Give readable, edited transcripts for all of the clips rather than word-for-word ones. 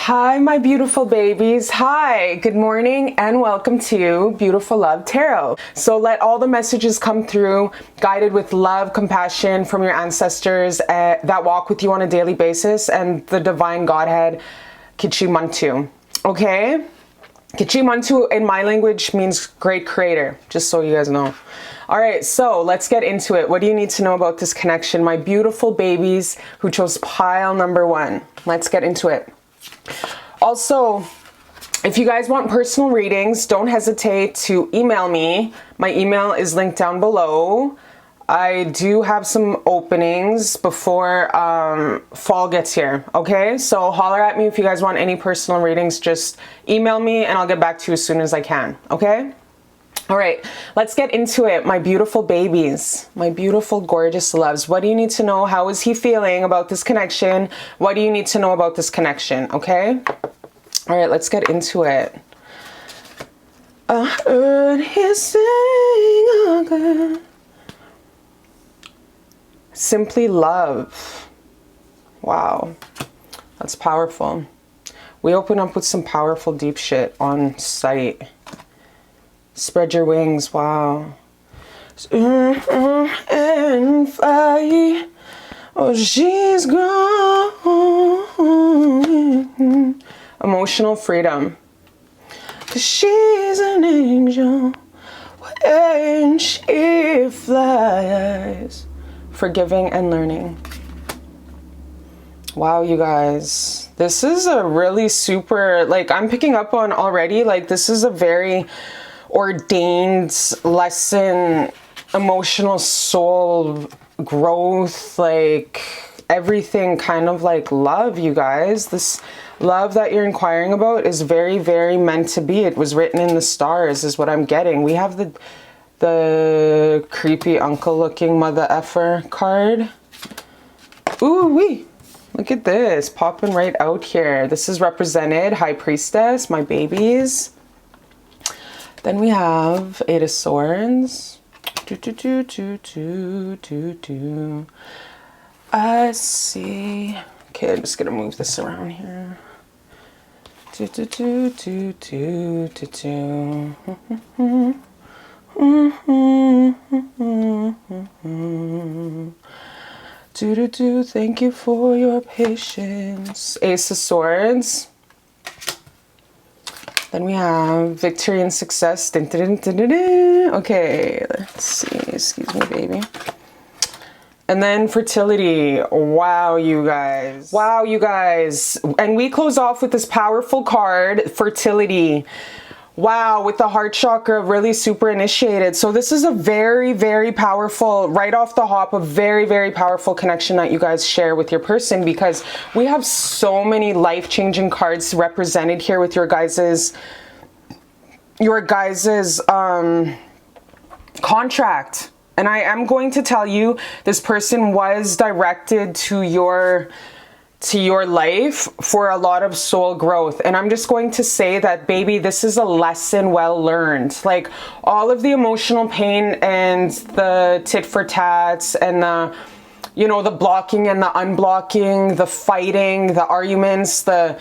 Hi, my beautiful babies. Hi, good morning, and welcome to Beautiful Love Tarot. So let all the messages come through, guided with love, compassion from your ancestors that walk with you on a daily basis, and the divine Godhead, Kichimantu. Okay? Kichimantu in my language means great creator, just so you guys know. All right, so let's get into it. What do you need to know about this connection? My beautiful babies who chose pile number 1. Let's get into it. Also, if you guys want personal readings, don't hesitate to email me. My email is linked down below. I do have some openings before fall gets here, okay? So holler at me if you guys want any personal readings. Just email me and I'll get back to you as soon as I can, okay? All right, let's get into it. My beautiful babies, my beautiful, gorgeous loves. What do you need to know? How is he feeling about this connection? What do you need to know about this connection? Okay. All right, let's get into it. I heard he sing again. Simply love. Wow, that's powerful. We open up with some powerful, deep shit on site. Spread your wings, wow. And fly. Oh, she's gone. Emotional freedom. 'Cause she's an angel when she flies. Forgiving and learning. Wow, you guys. This is a really super, like, I'm picking up on already, like, this is a very ordained lesson, emotional soul growth, like everything kind of like love, you guys. This love that you're inquiring about is very, very meant to be. It was written in the stars is what I'm getting. We have the creepy uncle looking mother effer card. Ooh wee. Look at this popping right out here. This is represented High Priestess, my babies. Then we have 8 of Swords. I see. Okay, I'm just gonna move this around here. Thank you for your patience. Ace of Swords. Then we have victory and success. Dun, dun, dun, dun, dun. Okay, let's see. Excuse me, baby. And then fertility. Wow, you guys. Wow, you guys. And we close off with this powerful card, fertility. Wow, with the heart chakra, really super initiated. So this is a very, very powerful, right off the hop, a very, very powerful connection that you guys share with your person, because we have so many life-changing cards represented here with your guys's contract. And I am going to tell you, this person was directed to your life for a lot of soul growth. And I'm just going to say that, baby, this is a lesson well learned. Like, all of the emotional pain and the tit for tats and the, you know, the blocking and the unblocking, the fighting, the arguments, the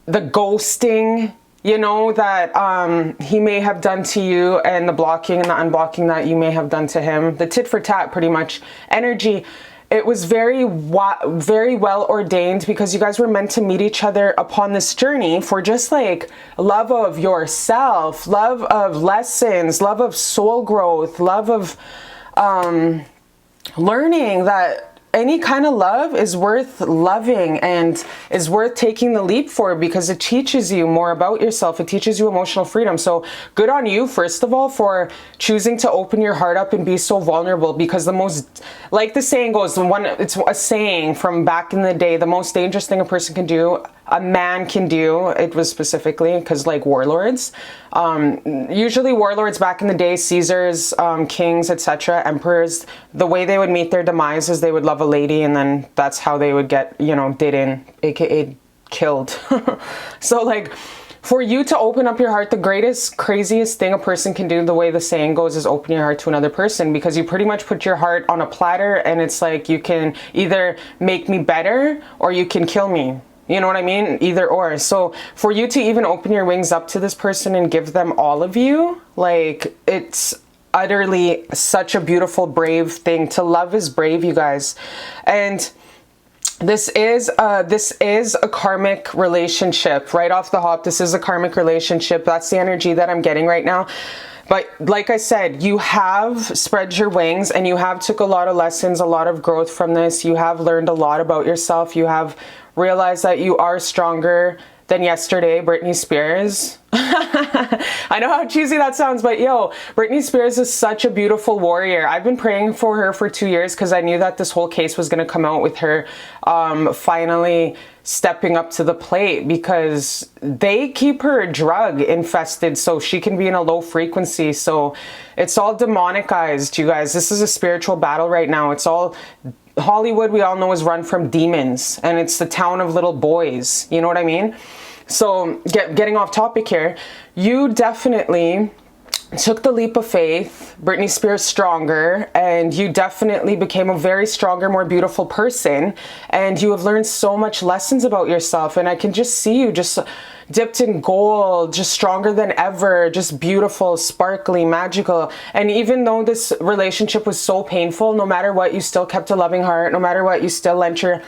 ghosting, you know, that he may have done to you, and the blocking and the unblocking that you may have done to him, the tit for tat pretty much energy. It was very well ordained, because you guys were meant to meet each other upon this journey for just like love of yourself, love of lessons, love of soul growth, love of learning that any kind of love is worth loving and is worth taking the leap for, because it teaches you more about yourself. It teaches you emotional freedom. So good on you, first of all, for choosing to open your heart up and be so vulnerable, because the most, like the saying goes, it's a saying from back in the day, the most dangerous thing a person can do, a man can do, it was specifically because, like, warlords, usually warlords back in the day, Caesars, kings, etc., emperors, the way they would meet their demise is they would love a lady, and then that's how they would get, you know, in, aka killed. So, like, for you to open up your heart, the greatest, craziest thing a person can do, the way the saying goes, is open your heart to another person, because you pretty much put your heart on a platter, and it's like, you can either make me better or you can kill me. You know what I mean? Either or. So for you to even open your wings up to this person and give them all of you, like, it's utterly such a beautiful, brave thing. To love is brave, you guys. And this is a karmic relationship right off the hop. This is a karmic relationship. That's the energy that I'm getting right now. But like I said, you have spread your wings and you have took a lot of lessons, a lot of growth from this. You have learned a lot about yourself. You have realized that you are stronger than yesterday, Britney Spears. I know how cheesy that sounds, but yo, Britney Spears is such a beautiful warrior. I've been praying for her for 2 years because I knew that this whole case was going to come out with her finally stepping up to the plate, because they keep her drug infested so she can be in a low frequency. So it's all demonicized, you guys. This is a spiritual battle right now. It's all Hollywood, we all know, is run from demons, and it's the town of little boys. You know what I mean? So getting off topic here, you definitely took the leap of faith, Britney Spears stronger, and you definitely became a very stronger, more beautiful person, and you have learned so much lessons about yourself. And I can just see you just dipped in gold, just stronger than ever, just beautiful, sparkly, magical. And even though this relationship was so painful, no matter what, you still kept a loving heart. No matter what, you still lent your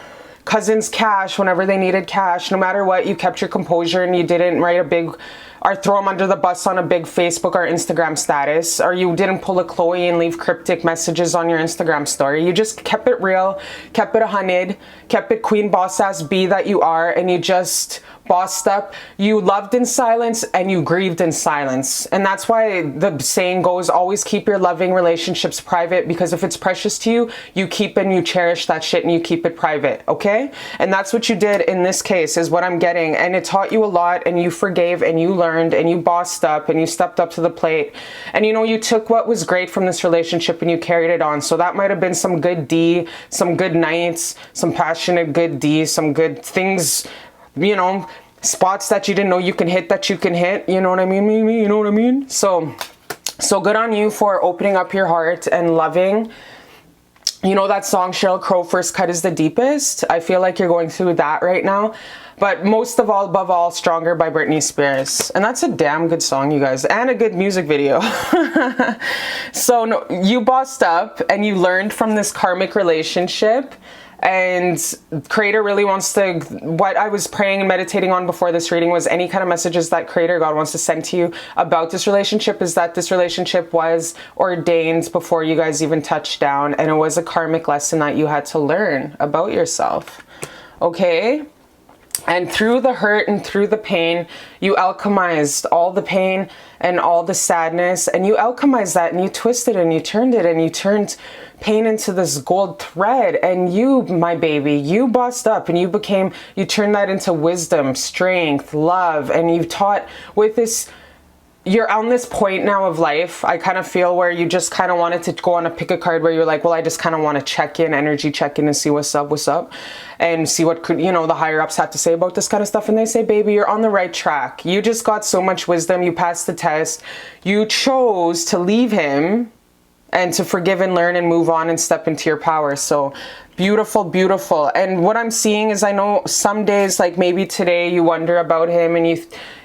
cousins cash whenever they needed cash. No matter what, you kept your composure and you didn't write a big, or throw them under the bus on a big Facebook or Instagram status, or you didn't pull a Chloe and leave cryptic messages on your Instagram story. You just kept it real, kept it 100, kept it queen boss ass B that you are, and you just bossed up. You loved in silence and you grieved in silence. And that's why the saying goes, always keep your loving relationships private, because if it's precious to you, you keep and you cherish that shit and you keep it private, okay? And that's what you did in this case, is what I'm getting. And it taught you a lot, and you forgave and you learned and you bossed up and you stepped up to the plate. And you know, you took what was great from this relationship and you carried it on. So that might have been some good D, some good nights, some passionate good D, some good things, you know, spots that you didn't know you can hit that you can hit. You know what I mean? You know what I mean? So good on you for opening up your heart and loving. You know that song, Sheryl Crow, First Cut is the Deepest? I feel like you're going through that right now. But most of all, above all, Stronger by Britney Spears. And that's a damn good song, you guys. And a good music video. So no, you bossed up and you learned from this karmic relationship. And Creator really wants to, what I was praying and meditating on before this reading was any kind of messages that Creator God wants to send to you about this relationship, is that this relationship was ordained before you guys even touched down, and it was a karmic lesson that you had to learn about yourself. Okay? And through the hurt and through the pain, you alchemized all the pain and all the sadness, and you alchemized that and you twisted and you turned it, and you turned pain into this gold thread. And you, my baby, you bossed up and you turned that into wisdom, strength, love. And you've taught with this, you're on this point now of life, I kind of feel, where you just kind of wanted to go on a pick a card where you're like, well, I just kind of want to check in, energy check in, and see what's up, and see what could, you know, the higher ups have to say about this kind of stuff. And they say, baby, you're on the right track. You just got so much wisdom. You passed the test. You chose to leave him and to forgive and learn and move on and step into your power. So beautiful, beautiful. And what I'm seeing is, I know some days, like maybe today, you wonder about him and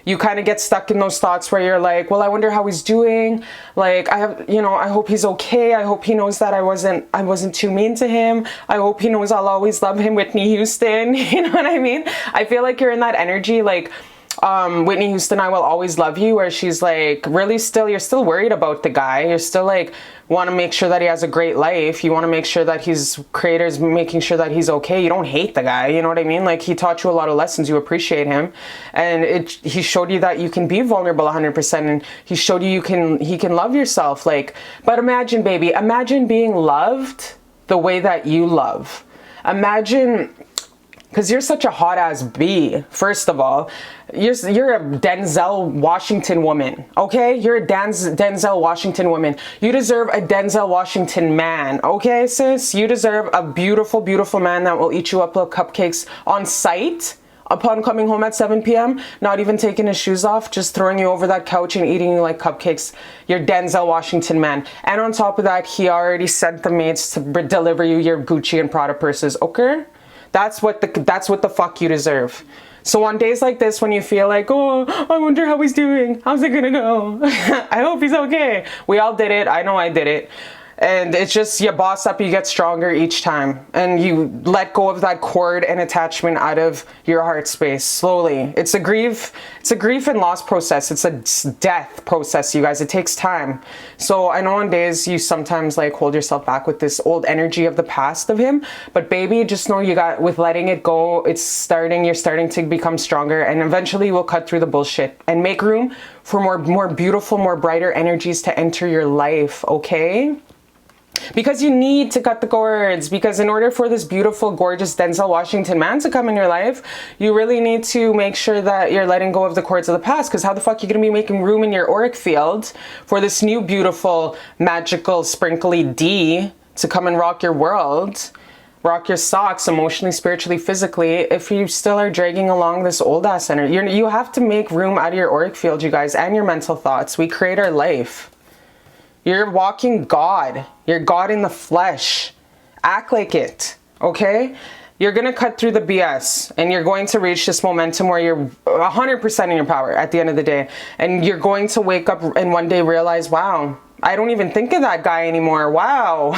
you kind of get stuck in those thoughts where you're like, well, I wonder how he's doing. Like, I hope he's okay. I hope he knows that I wasn't too mean to him. I hope he knows I'll always love him, Whitney Houston. You know what I mean? I feel like you're in that energy, like, Whitney Houston, I Will Always Love You, where she's like, really still, you're still worried about the guy. You're still like, want to make sure that he has a great life. You want to make sure that Creator's making sure that he's okay. You don't hate the guy, you know what I mean? Like, he taught you a lot of lessons. You appreciate him. And he showed you that you can be vulnerable 100%. And he showed you he can love yourself. Like, but imagine, baby, imagine being loved the way that you love. Imagine, because you're such a hot ass B, first of all. You're a Denzel Washington woman, okay? You're a Denzel Washington woman. You deserve a Denzel Washington man, okay, sis? You deserve a beautiful, beautiful man that will eat you up little cupcakes on sight upon coming home at 7 p.m., not even taking his shoes off, just throwing you over that couch and eating you like cupcakes. You're Denzel Washington man. And on top of that, he already sent the maids to deliver you your Gucci and Prada purses, okay? That's what the fuck you deserve. So on days like this, when you feel like, oh, I wonder how he's doing, how's it gonna go? I hope he's okay. We all did it. I know I did it. And it's just, you boss up, you get stronger each time, and you let go of that cord and attachment out of your heart space slowly. It's a grief and loss process. It's a death process, you guys. It takes time. So I know on days you sometimes like hold yourself back with this old energy of the past of him, but baby, just know you got, with letting it go, you're starting to become stronger, and eventually you will cut through the bullshit and make room for more beautiful, more brighter energies to enter your life, okay? Because you need to cut the cords, because in order for this beautiful, gorgeous Denzel Washington man to come in your life, you really need to make sure that you're letting go of the cords of the past, because how the fuck are you going to be making room in your auric field for this new, beautiful, magical, sprinkly D to come and rock your world, rock your socks emotionally, spiritually, physically, if you still are dragging along this old ass energy? You have to make room out of your auric field, you guys, and your mental thoughts. We create our life. You're walking God. You're God in the flesh. Act like it, okay? You're going to cut through the BS, and you're going to reach this momentum where you're 100% in your power at the end of the day. And you're going to wake up and one day realize, wow, I don't even think of that guy anymore. Wow.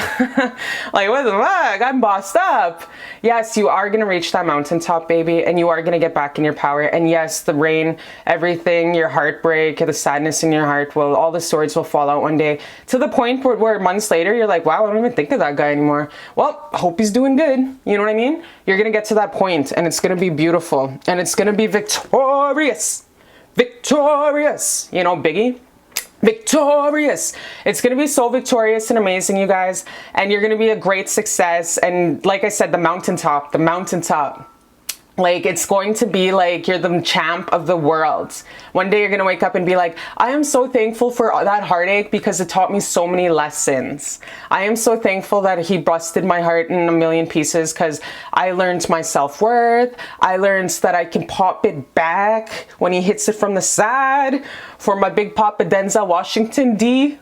Like, what the fuck? I'm bossed up. Yes, you are going to reach that mountaintop, baby, and you are going to get back in your power. And yes, the rain, everything, your heartbreak, the sadness in your heart, well, all the swords will fall out one day, to the point where months later, you're like, wow, I don't even think of that guy anymore. Well, I hope he's doing good. You know what I mean? You're going to get to that point, and it's going to be beautiful, and it's going to be victorious. Victorious. You know, Biggie? Victorious. It's going to be so victorious and amazing, you guys, and you're going to be a great success. And like I said, the mountaintop, like, it's going to be like you're the champ of the world. One day you're going to wake up and be like, I am so thankful for that heartache because it taught me so many lessons. I am so thankful that he busted my heart in a million pieces because I learned my self-worth. I learned that I can pop it back when he hits it from the side. For my big papa Denzel Washington D,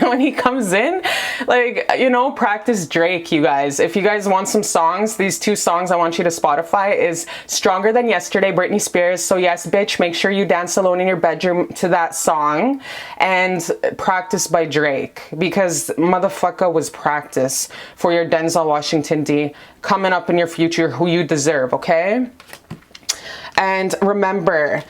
when he comes in, like, you know, practice Drake, you guys. If you guys want some songs, these two songs I want you to Spotify is Stronger Than Yesterday, Britney Spears. So yes, bitch, make sure you dance alone in your bedroom to that song, and Practice by Drake, because motherfucker was practice for your Denzel Washington D coming up in your future, who you deserve, okay? And remember,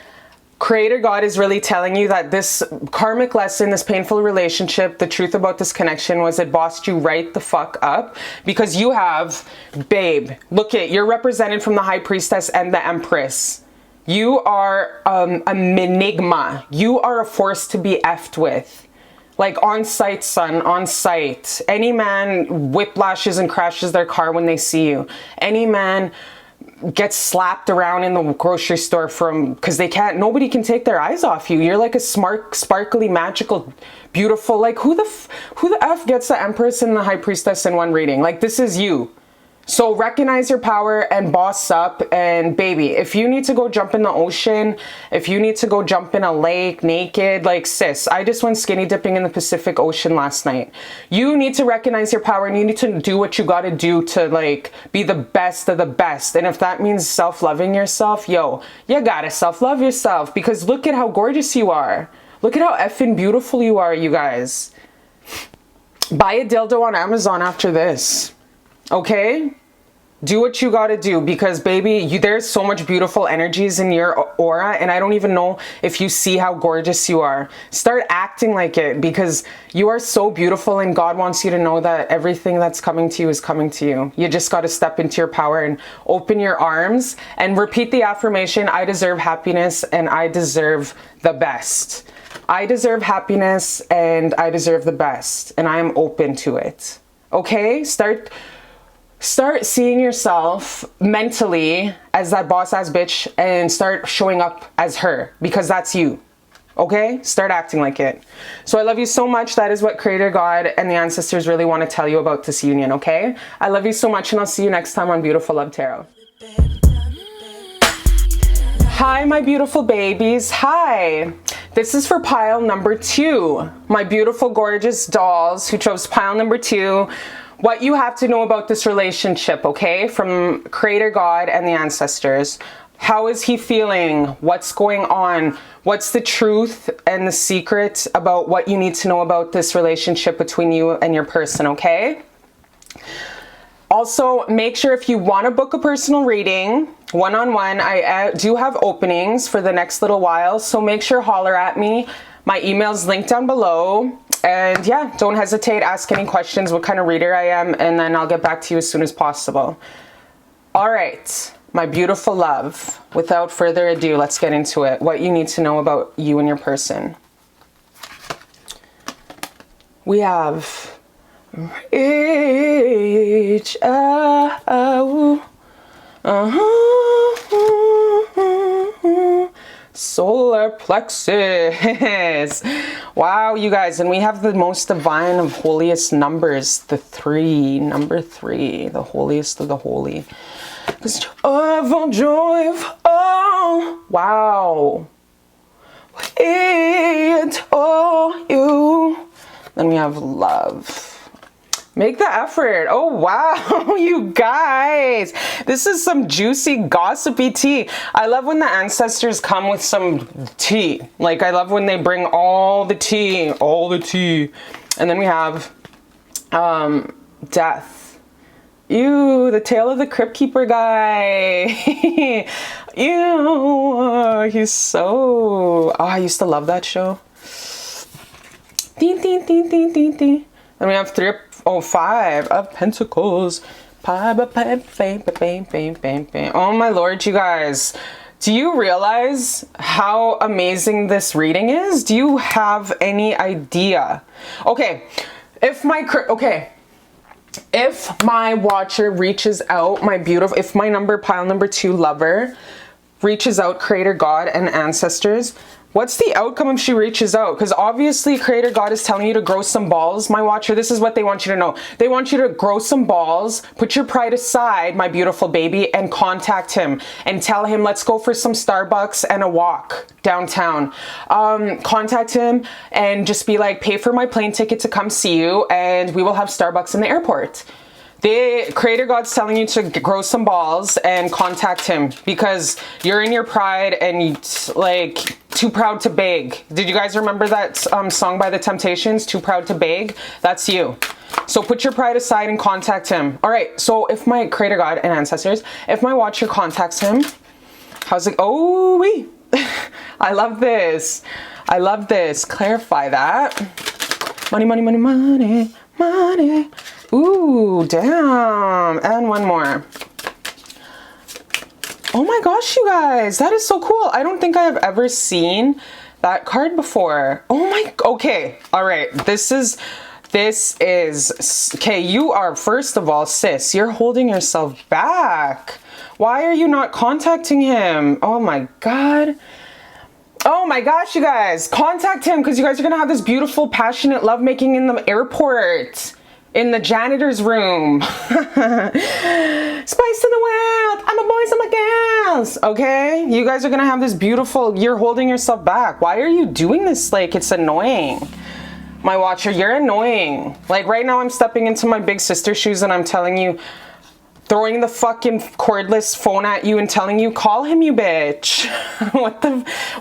Creator God is really telling you that this karmic lesson, this painful relationship, the truth about this connection was it bossed you right the fuck up, because you have, babe, look it, you're represented from the High Priestess and the Empress. You are a enigma. You are a force to be effed with. Like, on sight, son, on sight. Any man whiplashes and crashes their car when they see you. Any man gets slapped around in the grocery store because nobody can take their eyes off you. You're like a smart, sparkly, magical, beautiful, like, who the F gets the Empress and the High Priestess in one reading? Like, this is you. So recognize your power and boss up. And baby, if you need to go jump in the ocean, if you need to go jump in a lake naked, like, sis, I just went skinny dipping in the Pacific Ocean last night. You need to recognize your power, and you need to do what you got to do to, like, be the best of the best. And if that means self-loving yourself, yo, you gotta self-love yourself, because look at how gorgeous you are. Look at how effing beautiful you are, you guys. Buy a dildo on Amazon after this. Okay? Do what you gotta do, because baby, there's so much beautiful energies in your aura, and I don't even know if you see how gorgeous you are. Start acting like it, because you are so beautiful, and God wants you to know that everything that's coming to you is coming to you. You just gotta step into your power and open your arms and repeat the affirmation, I deserve happiness and I deserve the best. I deserve happiness and I deserve the best, and I am open to it. Okay? Start seeing yourself mentally as that boss ass bitch, and start showing up as her, because that's you. Okay? Start acting like it. So I love you so much. That is what Creator God and the ancestors really want to tell you about this union, okay? I love you so much, and I'll see you next time on Beautiful Love Tarot. Hi, my beautiful babies. Hi. This is for pile number 2. My beautiful, gorgeous dolls who chose pile number 2. what you have to know about this relationship, okay? From Creator God and the ancestors. How is he feeling? What's going on? What's the truth and the secret about what you need to know about this relationship between you and your person, okay? Also, make sure if you want to book a personal reading, one-on-one, I do have openings for the next little while, so make sure holler at me. My email's linked down below. And yeah, don't hesitate, ask any questions, what kind of reader I am, and then I'll get back to you as soon as possible. All right, my beautiful love, without further ado, let's get into it. What you need to know about you and your person. We have reach out, solar plexus. Wow, you guys, and we have the most divine of holiest numbers, the 3, number 3, the holiest of the holy. Because joy of all, wow, wait for you. Then we have love. Make the effort. Oh, wow, you guys. This is some juicy, gossipy tea. I love when the ancestors come with some tea. Like, I love when they bring all the tea, And then we have death. Ew, the Tale of the Crypt Keeper guy. Ew, he's so... Oh, I used to love that show. Ding, ding, ding, ding, ding, ding. Then we have 5 of Pentacles. Oh my Lord, you guys. Do you realize how amazing this reading is? Do you have any idea? Okay, if my watcher reaches out, if my pile number 2 lover reaches out, Creator God and ancestors, what's the outcome if she reaches out? Because obviously Creator God is telling you to grow some balls. My watcher, this is what they want you to know. They want you to grow some balls, put your pride aside, my beautiful baby, and contact him and tell him, let's go for some Starbucks and a walk downtown. Contact him and just be like, pay for my plane ticket to come see you and we will have Starbucks in the airport. The Creator God's telling you to grow some balls and contact him because you're in your pride and you, like, too proud to beg. Did you guys remember that song by The Temptations, Too Proud to Beg? That's you. So put your pride aside and contact him. All right, so if my Creator God and ancestors, if my watcher contacts him, how's it? Oh, wee. I love this. I love this. Clarify that. Money, money, money, money, money. Ooh, damn. And one more. Oh my gosh, you guys, that is so cool. I don't think I have ever seen that card before. Oh my, okay. All right. This is, okay, you are, first of all, sis, you're holding yourself back. Why are you not contacting him? Oh my God. Oh my gosh, you guys, contact him because you guys are going to have this beautiful, passionate lovemaking in the airport. In the janitor's room. Spice in the world. I'm a boys, I'm a girls. Okay? You guys are going to have this beautiful, you're holding yourself back. Why are you doing this? Like, it's annoying. My watcher, you're annoying. Like, right now I'm stepping into my big sister shoes and I'm telling you, throwing the fucking cordless phone at you and telling you, call him, you bitch.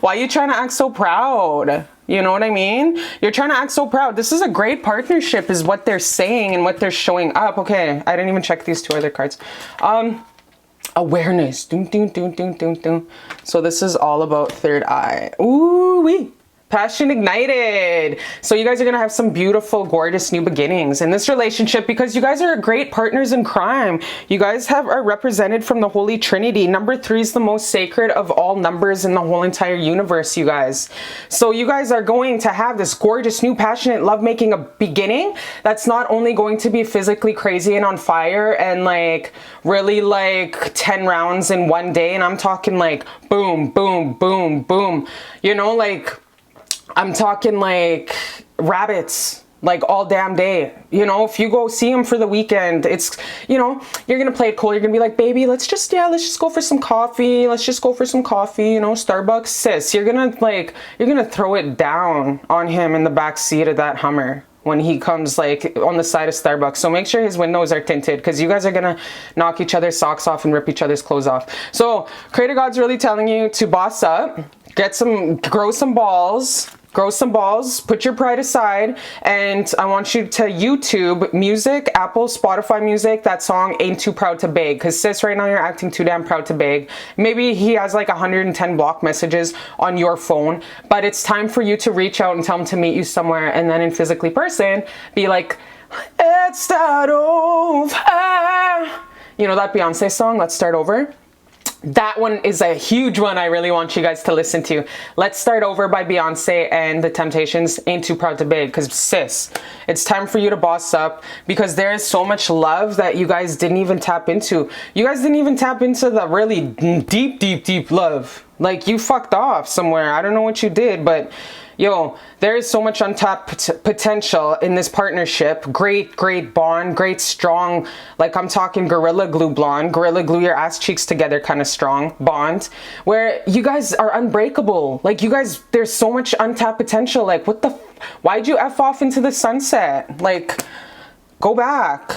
Why are you trying to act so proud? You know what I mean? You're trying to act so proud. This is a great partnership is what they're saying and what they're showing up. Okay, I didn't even check these 2 other cards. Awareness. Doom, doom, doom, doom, doom, doom. So this is all about third eye. Ooh wee. Passion ignited. So you guys are going to have some beautiful, gorgeous new beginnings in this relationship because you guys are great partners in crime. You guys are represented from the Holy Trinity. Number 3 is the most sacred of all numbers in the whole entire universe, you guys. So you guys are going to have this gorgeous, new, passionate, lovemaking beginning that's not only going to be physically crazy and on fire and like really like 10 rounds in one day. And I'm talking like boom, boom, boom, boom. You know, like I'm talking like rabbits, like all damn day. You know, if you go see him for the weekend, it's, you know, you're going to play it cool. You're going to be like, baby, let's just go for some coffee. Let's just go for some coffee, you know, Starbucks. Sis, you're going to throw it down on him in the back seat of that Hummer. when he comes like on the side of Starbucks. So make sure his windows are tinted, because you guys are gonna knock each other's socks off and rip each other's clothes off. So Creator God's really telling you to boss up, grow some balls, put your pride aside, and I want you to YouTube music, Apple, Spotify music, that song Ain't Too Proud to Beg, because sis, right now you're acting too damn proud to beg. Maybe he has like 110 block messages on your phone, but it's time for you to reach out and tell him to meet you somewhere, and then in physically person, be like, let's start over. You know that Beyonce song, Let's Start Over? That one is a huge one I really want you guys to listen to. Let's Start Over by Beyonce and The Temptations, Ain't Too Proud to Beg. Because sis, it's time for you to boss up, because there is so much love that you guys didn't even tap into. You guys didn't even tap into the really deep love. Like, you fucked off somewhere. I don't know what you did, but yo, there is so much untapped potential in this partnership. Great bond, great strong, like I'm talking Gorilla Glue blonde, Gorilla Glue your ass cheeks together kind of strong bond, where you guys are unbreakable. Like, you guys, there's so much untapped potential. Like, what the, why'd you F off into the sunset? Like, go back.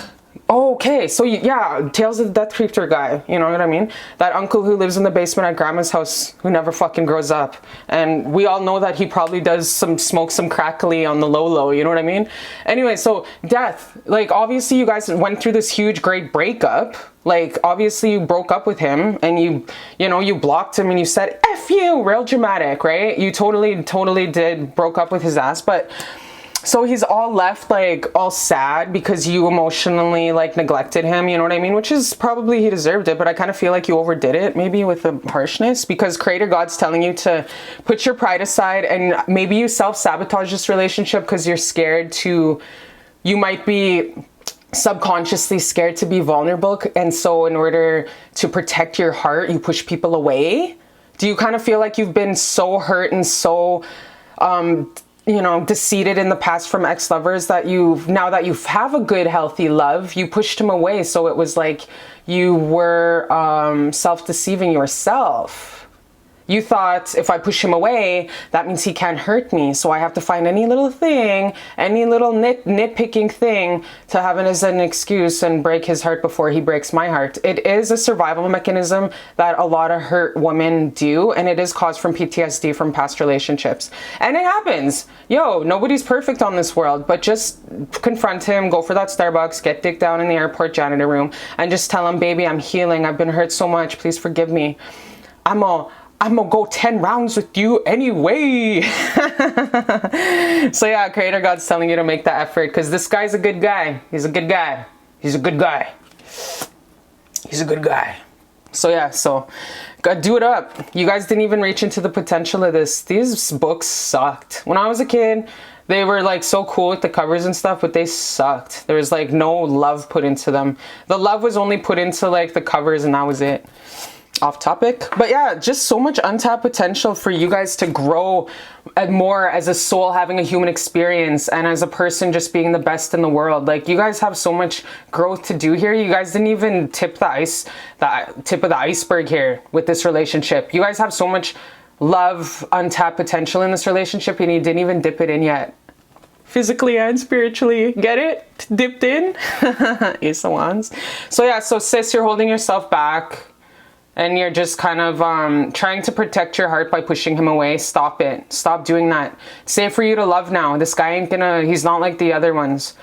Oh, okay, so yeah, Tales of the Death Creature guy, you know what I mean? That uncle who lives in the basement at grandma's house who never fucking grows up. And we all know that he probably does smoke some crackly on the low, you know what I mean? Anyway, so death, like obviously you guys went through this huge great breakup. Like obviously you broke up with him and you blocked him and you said, F you, real dramatic, right? You totally did broke up with his ass, but so he's all left like all sad because you emotionally like neglected him, you know what I mean? Which is probably he deserved it, but I kind of feel like you overdid it maybe with the harshness, because Creator God's telling you to put your pride aside, and maybe you self-sabotage this relationship because you're scared to, you might be subconsciously scared to be vulnerable, and so in order to protect your heart, you push people away. Do you kind of feel like you've been so hurt and so deceited in the past from ex-lovers that now that you have a good healthy love, you pushed him away? So it was like you were self-deceiving yourself. You thought, if I push him away, that means he can't hurt me. So I have to find any little thing, any little nitpicking thing to have it as an excuse and break his heart before he breaks my heart. It is a survival mechanism that a lot of hurt women do, and it is caused from PTSD from past relationships. And it happens. Yo, nobody's perfect on this world, but just confront him, go for that Starbucks, get dick down in the airport janitor room, and just tell him, baby, I'm healing. I've been hurt so much. Please forgive me. I'm gonna go 10 rounds with you anyway. So yeah, Creator God's telling you to make that effort, because this guy's a good guy. He's a good guy. He's a good guy. He's a good guy. So yeah, so gotta do it up. You guys didn't even reach into the potential of this. These books sucked. When I was a kid, they were like so cool with the covers and stuff, but they sucked. There was like no love put into them. The love was only put into like the covers, and that was it. Off topic, but yeah, just so much untapped potential for you guys to grow more as a soul, having a human experience, and as a person just being the best in the world. Like, you guys have so much growth to do here. You guys didn't even tip the tip of the iceberg here with this relationship. You guys have so much love, untapped potential in this relationship, and you didn't even dip it in yet. Physically and spiritually. Get it? Dipped in? Ace of Wands. So yeah, so sis, you're holding yourself back. And you're just kind of trying to protect your heart by pushing him away. Stop it. Stop doing that. It's safe for you to love now. This guy ain't gonna, he's not like the other ones.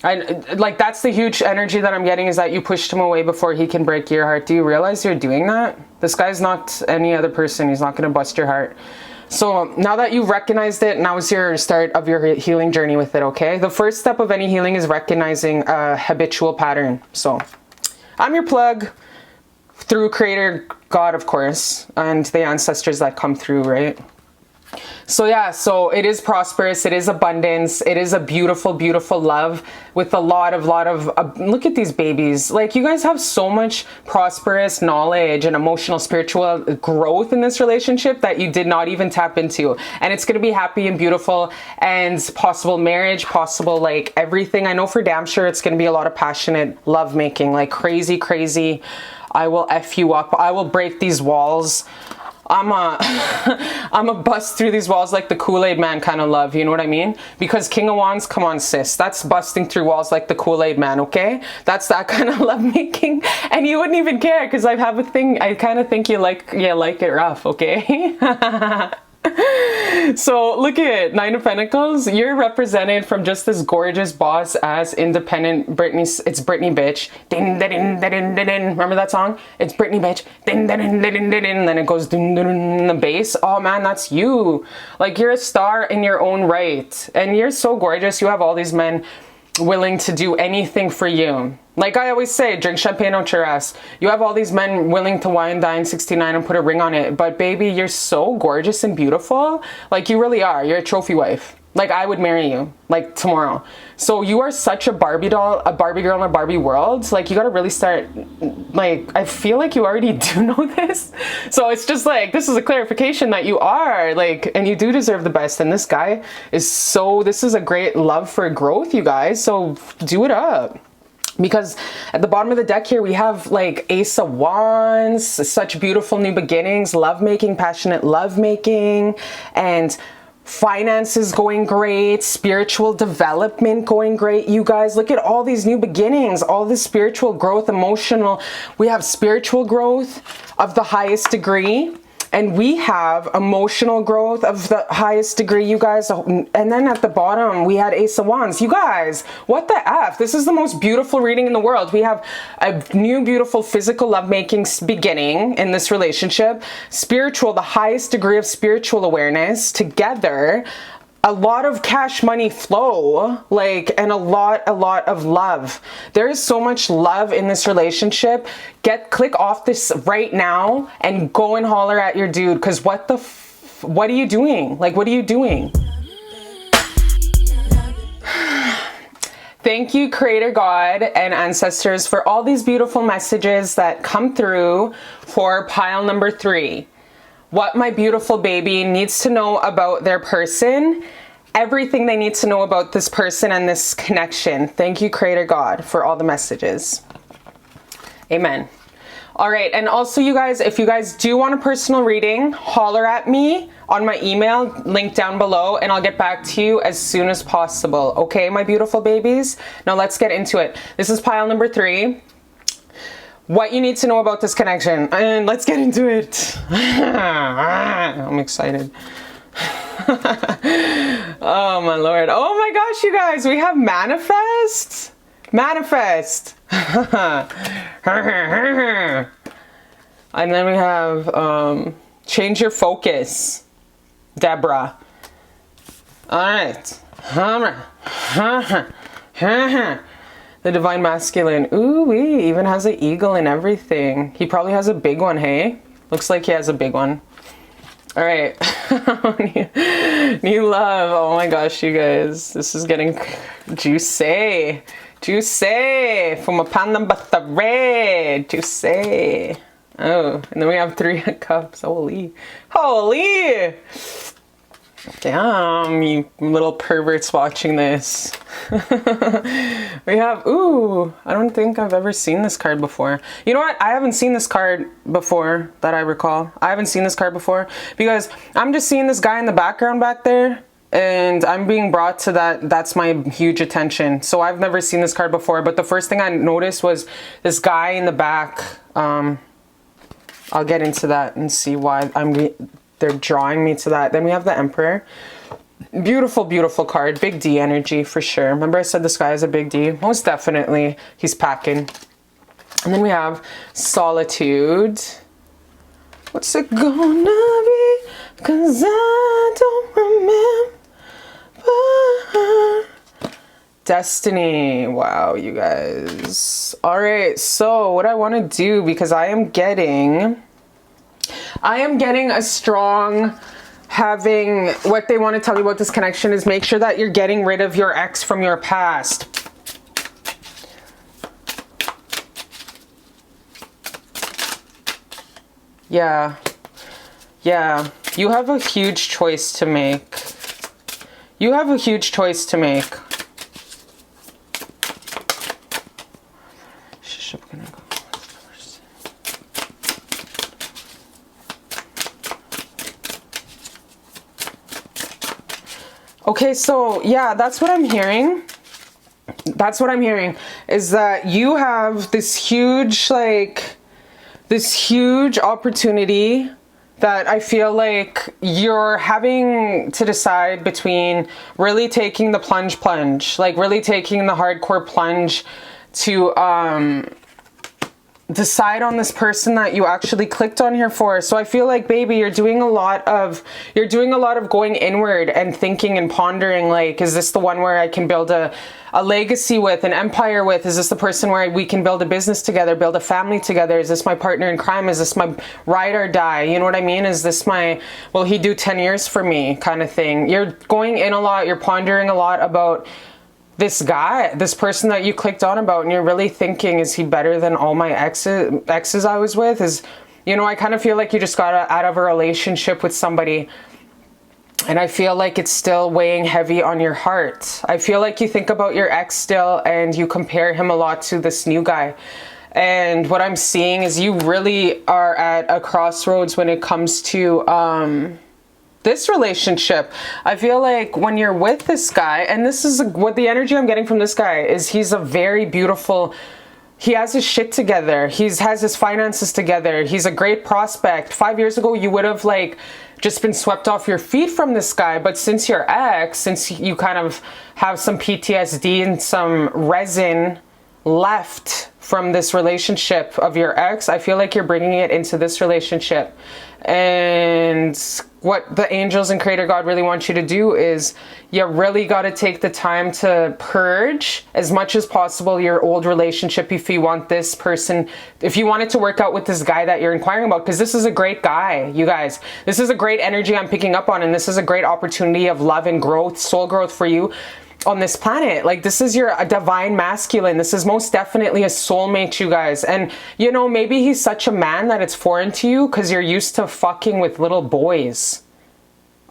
Like, that's the huge energy that I'm getting, is that you pushed him away before he can break your heart. Do you realize you're doing that? This guy's not any other person. He's not gonna bust your heart. So now that you've recognized it, now is your start of your healing journey with it, okay? The first step of any healing is recognizing a habitual pattern. So I'm your plug. Through Creator God, of course, and the ancestors that come through, right? So yeah, so it is prosperous, it is abundance, it is a beautiful love with a lot of look at these babies. Like, you guys have so much prosperous knowledge and emotional, spiritual growth in this relationship that you did not even tap into. And it's going to be happy and beautiful, and possible marriage, possible like everything. I know for damn sure it's going to be a lot of passionate love making, like crazy. I will F you up. I will break these walls. I'm a I'm a bust through these walls like the Kool-Aid man kind of love, you know what I mean? Because King of Wands, come on sis, that's busting through walls like the Kool-Aid man, okay? That's that kind of love making, and you wouldn't even care because I have a thing, I kind of think you like it rough, okay? So look at it, Nine of Pentacles. You're represented from just this gorgeous boss ass independent Britney. It's Britney bitch. Din, din, din, din, din, din. Remember that song? It's Britney bitch. Din, din, din, din, din, din. And then it goes din, din, din, the bass. Oh man, that's you. Like you're a star in your own right, and you're so gorgeous. You have all these men willing to do anything for you. Like I always say, drink champagne out your ass. You have all these men willing to wine dine 69 and put a ring on it. But baby, you're so gorgeous and beautiful. Like you really are. You're a trophy wife. Like I would marry you like tomorrow. So you are such a Barbie doll, a Barbie girl in a Barbie world. Like you got to really start, like, I feel like you already do know this. So it's just like, this is a clarification that you are like, and you do deserve the best. And this guy is so, this is a great love for growth, you guys. So do it up. Because at the bottom of the deck here, we have like Ace of Wands, such beautiful new beginnings, lovemaking, passionate lovemaking, and finances going great, spiritual development going great. You guys, look at all these new beginnings, all this spiritual growth, emotional. We have spiritual growth of the highest degree. And we have emotional growth of the highest degree, you guys. And then at the bottom, we had Ace of Wands. You guys, what the F? This is the most beautiful reading in the world. We have a new, beautiful physical lovemaking beginning in this relationship. Spiritual, the highest degree of spiritual awareness together. A lot of cash money flow, like, and a lot of love. There is so much love in this relationship. Click off this right now and go and holler at your dude. Cause what are you doing? Like, what are you doing? Thank you, Creator God and ancestors, for all these beautiful messages that come through for pile number 3. What my beautiful baby needs to know about their person, everything they need to know about this person and this connection. Thank you, Creator God, for all the messages. Amen. All right, and also you guys, if you guys do want a personal reading, holler at me on my email, link down below, and I'll get back to you as soon as possible. Okay, my beautiful babies? Now let's get into it. This is pile number 3. What you need to know about this connection, and let's get into it. I'm excited. Oh my Lord. Oh my gosh, you guys, we have manifest. And then we have change your focus, Deborah. All right. The Divine Masculine. Ooh, he even has an eagle and everything. He probably has a big one, hey? Looks like he has a big one. All right. New love. Oh my gosh, you guys. This is getting juicy. Juicy. From a pan number 3. Juicy. Oh, and then we have 3 of Cups. Holy. Holy. Damn, you little perverts watching this. We have, ooh, I don't think I've ever seen this card before. You know what? I haven't seen this card before that I recall. I haven't seen this card before because I'm just seeing this guy in the background back there and I'm being brought to that. That's my huge attention. So I've never seen this card before, but the first thing I noticed was this guy in the back. I'll get into that and see why they're drawing me to that. Then we have the Emperor. Beautiful, beautiful card. Big D energy for sure. Remember I said this guy is a big D? Most definitely. He's packing. And then we have Solitude. What's it gonna be? 'Cause I don't remember. Destiny. Wow, you guys. All right, so what I want to do, because I am getting a strong, having, what they want to tell you about this connection is make sure that you're getting rid of your ex from your past. Yeah. Yeah. You have a huge choice to make. You have a huge choice to make. Okay, so yeah, that's what I'm hearing. That's what I'm hearing, is that you have this huge, like, this huge opportunity that I feel like you're having to decide between really taking the plunge, like really taking the hardcore plunge to decide on this person that you actually clicked on here for. So I feel like, baby, you're doing a lot of going inward and thinking and pondering, like, is this the one where I can build a legacy with, an empire with? Is this the person where we can build a business together, build a family together? Is this my partner in crime? Is this my ride or die? You know what I mean? Is this my, will he do 10 years for me kind of thing? You're going in a lot, you're pondering a lot about this guy, this person that you clicked on about, and you're really thinking, is he better than all my exes I was with? Is, you know, I kind of feel like you just got out of a relationship with somebody, and I feel like it's still weighing heavy on your heart. I feel like you think about your ex still, and you compare him a lot to this new guy. And what I'm seeing is you really are at a crossroads when it comes to this relationship. I feel like when you're with this guy, and this is what the energy I'm getting from this guy is, he's a very beautiful, he has his shit together, has his finances together, he's a great prospect. 5 years ago you would have like just been swept off your feet from this guy, but since your ex, since you kind of have some PTSD and some resin left from this relationship of your ex, I feel like you're bringing it into this relationship. And what the angels and creator God really want you to do is you really got to take the time to purge as much as possible your old relationship if you want this person, if you want it to work out with this guy that you're inquiring about, because this is a great guy, you guys. This is a great energy I'm picking up on, and this is a great opportunity of love and growth, soul growth for you on this planet. Like, this is your divine masculine. This is most definitely a soulmate, you guys. And you know, maybe he's such a man that it's foreign to you because you're used to fucking with little boys.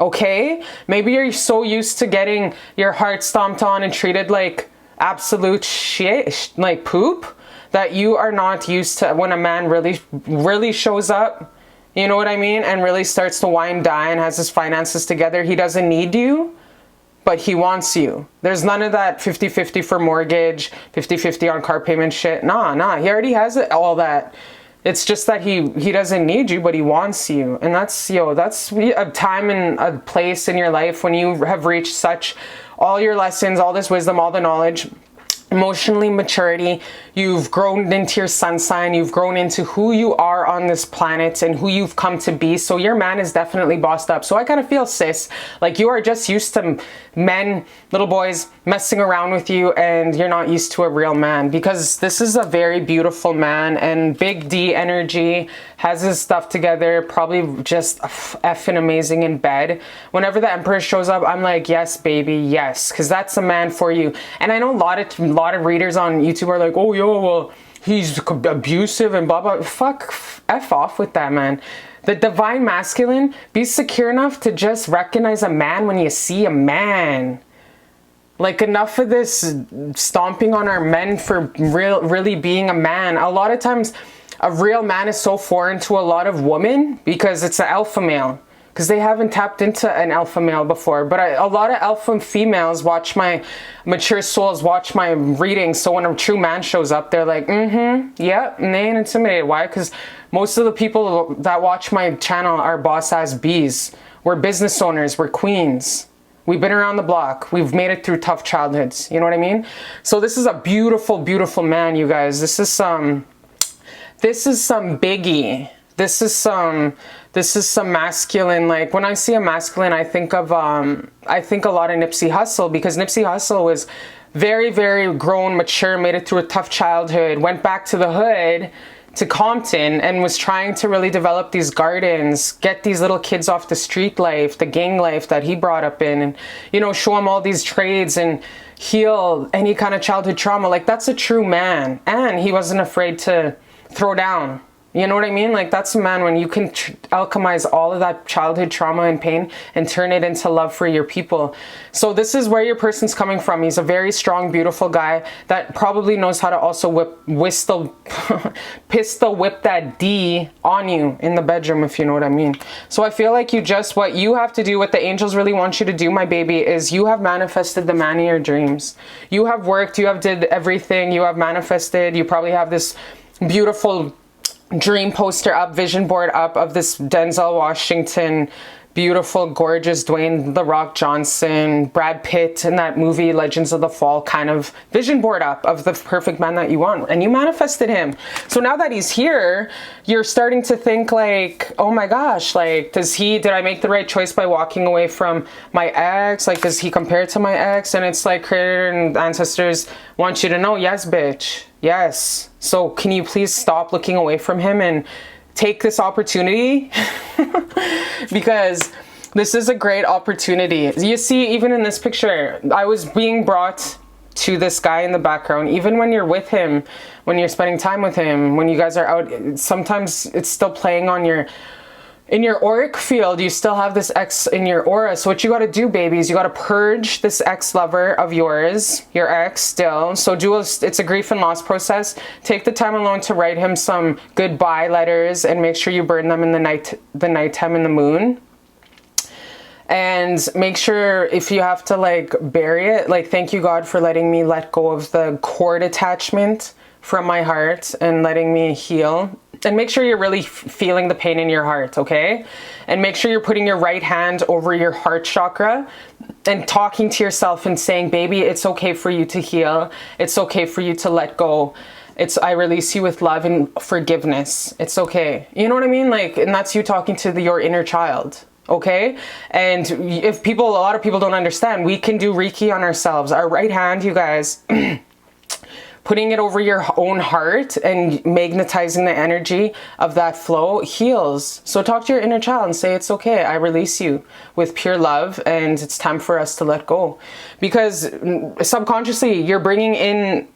Okay? Maybe you're so used to getting your heart stomped on and treated like absolute shit, like poop, that you are not used to when a man really shows up, you know what I mean, and really starts to wine, dine, has his finances together. He doesn't need you, but he wants you. There's none of that 50-50 for mortgage, 50-50 on car payment shit. Nah, he already has all that. It's just that he doesn't need you, but he wants you. And that's a time and a place in your life when you have reached such, all your lessons, all this wisdom, all the knowledge, emotionally maturity, you've grown into your sun sign, you've grown into who you are on this planet and who you've come to be. So your man is definitely bossed up. So I kind of feel, sis, like you are just used to men, little boys messing around with you, and you're not used to a real man, because this is a very beautiful man, and big D energy, has his stuff together, probably just effing amazing in bed. Whenever the Emperor shows up, I'm like, yes, baby, yes, because that's a man for you. And I know a lot of readers on YouTube are like, oh, yo, well, he's abusive and blah, blah. Fuck, F off with that, man. The divine masculine, be secure enough to just recognize a man when you see a man. Like, enough of this stomping on our men for really being a man. A lot of times, a real man is so foreign to a lot of women because it's an alpha male. Because they haven't tapped into an alpha male before. But a lot of alpha females watch my mature souls, watch my readings. So when a true man shows up, they're like, yeah, and they ain't intimidated. Why? Because most of the people that watch my channel are boss-ass bees. We're business owners. We're queens. We've been around the block. We've made it through tough childhoods. You know what I mean? So this is a beautiful, beautiful man, you guys. This is some biggie. This is some masculine. Like, when I see a masculine, I think a lot of Nipsey Hussle, because Nipsey Hussle was very, very grown, mature, made it through a tough childhood, went back to the hood, to Compton, and was trying to really develop these gardens, get these little kids off the street life, the gang life that he brought up in, and, you know, show them all these trades and heal any kind of childhood trauma. Like, that's a true man. And he wasn't afraid to throw down. You know what I mean? Like, that's a man when you can alchemize all of that childhood trauma and pain and turn it into love for your people. So this is where your person's coming from. He's a very strong, beautiful guy that probably knows how to also pistol whip that D on you in the bedroom, if you know what I mean. So I feel like what you have to do, what the angels really want you to do, my baby, is you have manifested the man of your dreams. You have worked, you have did everything, you have manifested. You probably have this beautiful dream poster up, vision board up of this Denzel Washington, beautiful, gorgeous Dwayne "The Rock" Johnson, Brad Pitt in that movie Legends of the Fall kind of vision board up of the perfect man that you want, and you manifested him. So now that he's here, you're starting to think like, oh my gosh, like, did I make the right choice by walking away from my ex? Like, does he compare to my ex? And it's like, creator and ancestors want you to know, yes, bitch, yes. So can you please stop looking away from him and take this opportunity? Because this is a great opportunity. You see, even in this picture, I was being brought to this guy in the background. Even when you're with him, when you're spending time with him, when you guys are out, sometimes it's still playing on in your auric field. You still have this ex in your aura. So what you got to do, baby, is you got to purge this ex-lover of yours, your ex still. So it's a grief and loss process. Take the time alone to write him some goodbye letters, and make sure you burn them in the nighttime in the moon. And make sure, if you have to like bury it, like, thank you God for letting me let go of the cord attachment from my heart and letting me heal. And make sure you're really feeling the pain in your heart, okay? And make sure you're putting your right hand over your heart chakra and talking to yourself and saying, baby, it's okay for you to heal. It's okay for you to let go. I release you with love and forgiveness. It's okay. You know what I mean? Like, and that's you talking to your inner child. Okay. And if a lot of people don't understand, we can do Reiki on ourselves. Our right hand, you guys, putting it over your own heart and magnetizing the energy of that flow heals. So talk to your inner child and say, it's okay. I release you with pure love, and it's time for us to let go. Because subconsciously you're bringing in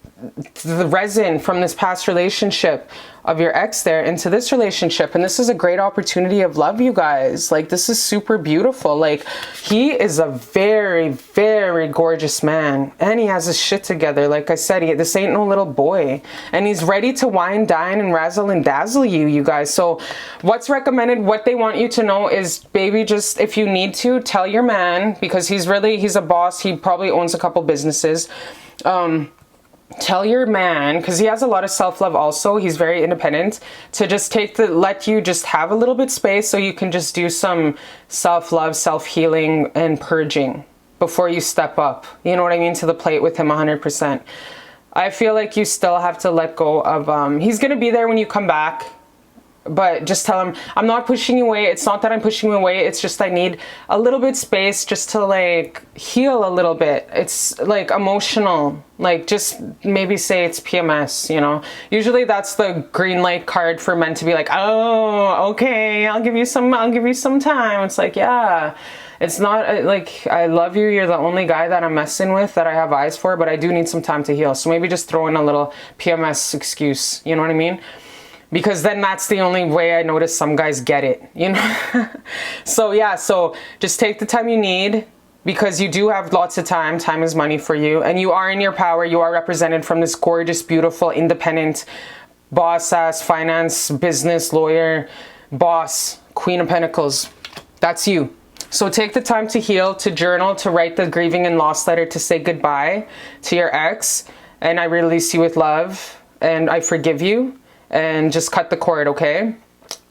the resin from this past relationship of your ex there into this relationship, and this is a great opportunity of love, you guys. Like, this is super beautiful. Like, he is a very, very gorgeous man, and he has his shit together. Like I said, this ain't no little boy, and he's ready to wine, dine, and razzle and dazzle you guys. So what's recommended, what they want you to know is, baby, just, if you need to, tell your man, because he's a boss. He probably owns a couple businesses. Tell your man, because he has a lot of self-love also, he's very independent, to just let you just have a little bit space so you can just do some self-love, self-healing, and purging before you step up, you know what I mean, to the plate with him 100%. I feel like you still have to let go of, he's gonna be there when you come back, but just tell him, I'm not pushing you away. It's not that I'm pushing you away. It's just I need a little bit space just to like heal a little bit. It's like emotional. Like, just maybe say it's PMS, you know. Usually that's the green light card for men to be like, oh, okay, I'll give you some time. It's like, yeah. It's not like, I love you. You're the only guy that I'm messing with, that I have eyes for, but I do need some time to heal. So maybe just throw in a little PMS excuse. You know what I mean? Because then that's the only way I notice some guys get it, you know? So yeah, so just take the time you need, because you do have lots of time. Time is money for you, and you are in your power. You are represented from this gorgeous, beautiful, independent boss ass, finance, business, lawyer, boss, Queen of Pentacles. That's you. So take the time to heal, to journal, to write the grieving and loss letter, to say goodbye to your ex, and I release you with love, and I forgive you. And just cut the cord, okay?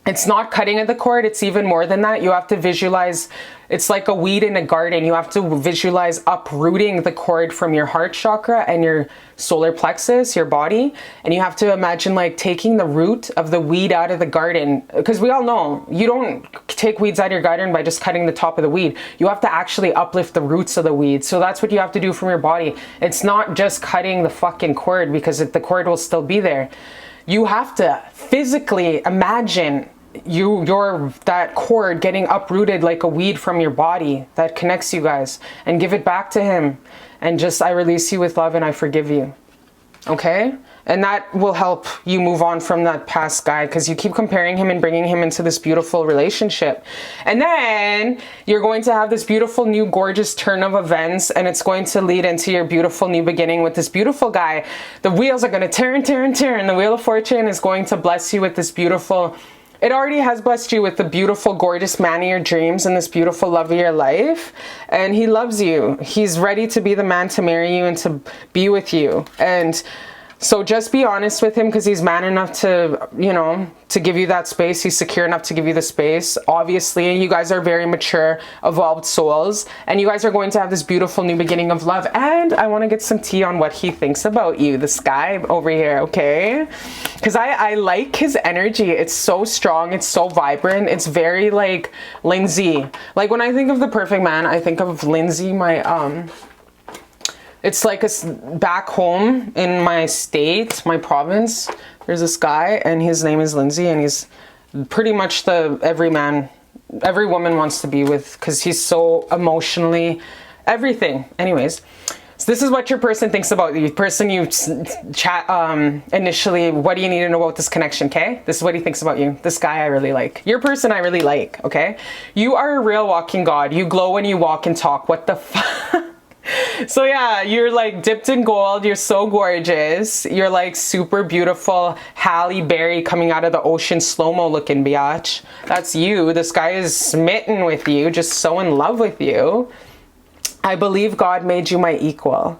It's not cutting at the cord, it's even more than that. You have to visualize, it's like a weed in a garden. You have to visualize uprooting the cord from your heart chakra and your solar plexus, your body. And you have to imagine like taking the root of the weed out of the garden. Because we all know, you don't take weeds out of your garden by just cutting the top of the weed. You have to actually uplift the roots of the weed. So that's what you have to do from your body. It's not just cutting the fucking cord, because the cord will still be there. You have to physically imagine that cord getting uprooted like a weed from your body that connects you guys, and give it back to him. And just, I release you with love, and I forgive you. Okay? And that will help you move on from that past guy, because you keep comparing him and bringing him into this beautiful relationship. And then you're going to have this beautiful new gorgeous turn of events, and it's going to lead into your beautiful new beginning with this beautiful guy. The wheels are going to turn, turn, turn. The Wheel of Fortune is going to bless you with this beautiful... It already has blessed you with the beautiful, gorgeous man of your dreams and this beautiful love of your life. And he loves you. He's ready to be the man to marry you and to be with you. And so just be honest with him, because he's man enough to, you know, to give you that space. He's secure enough to give you the space. Obviously, you guys are very mature, evolved souls, and you guys are going to have this beautiful new beginning of love. And I want to get some tea on what he thinks about you, this guy over here, okay? Because I like his energy. It's so strong. It's so vibrant. It's very like Lindsay. Like when I think of the perfect man, I think of Lindsay, my, it's like back home in my state, my province, there's this guy and his name is Lindsay, and he's pretty much the every woman wants to be with, because he's so emotionally everything. Anyways, so this is what your person thinks about you. Person you chat initially, what do you need to know about this connection, okay? This is what he thinks about you. This guy I really like. Your person I really like, okay? You are a real walking god. You glow when you walk and talk. What the fuck? So yeah, you're like dipped in gold. You're so gorgeous. You're like super beautiful Halle Berry coming out of the ocean, slow-mo looking biatch. That's you. This guy is smitten with you, just so in love with you. I believe God made you my equal.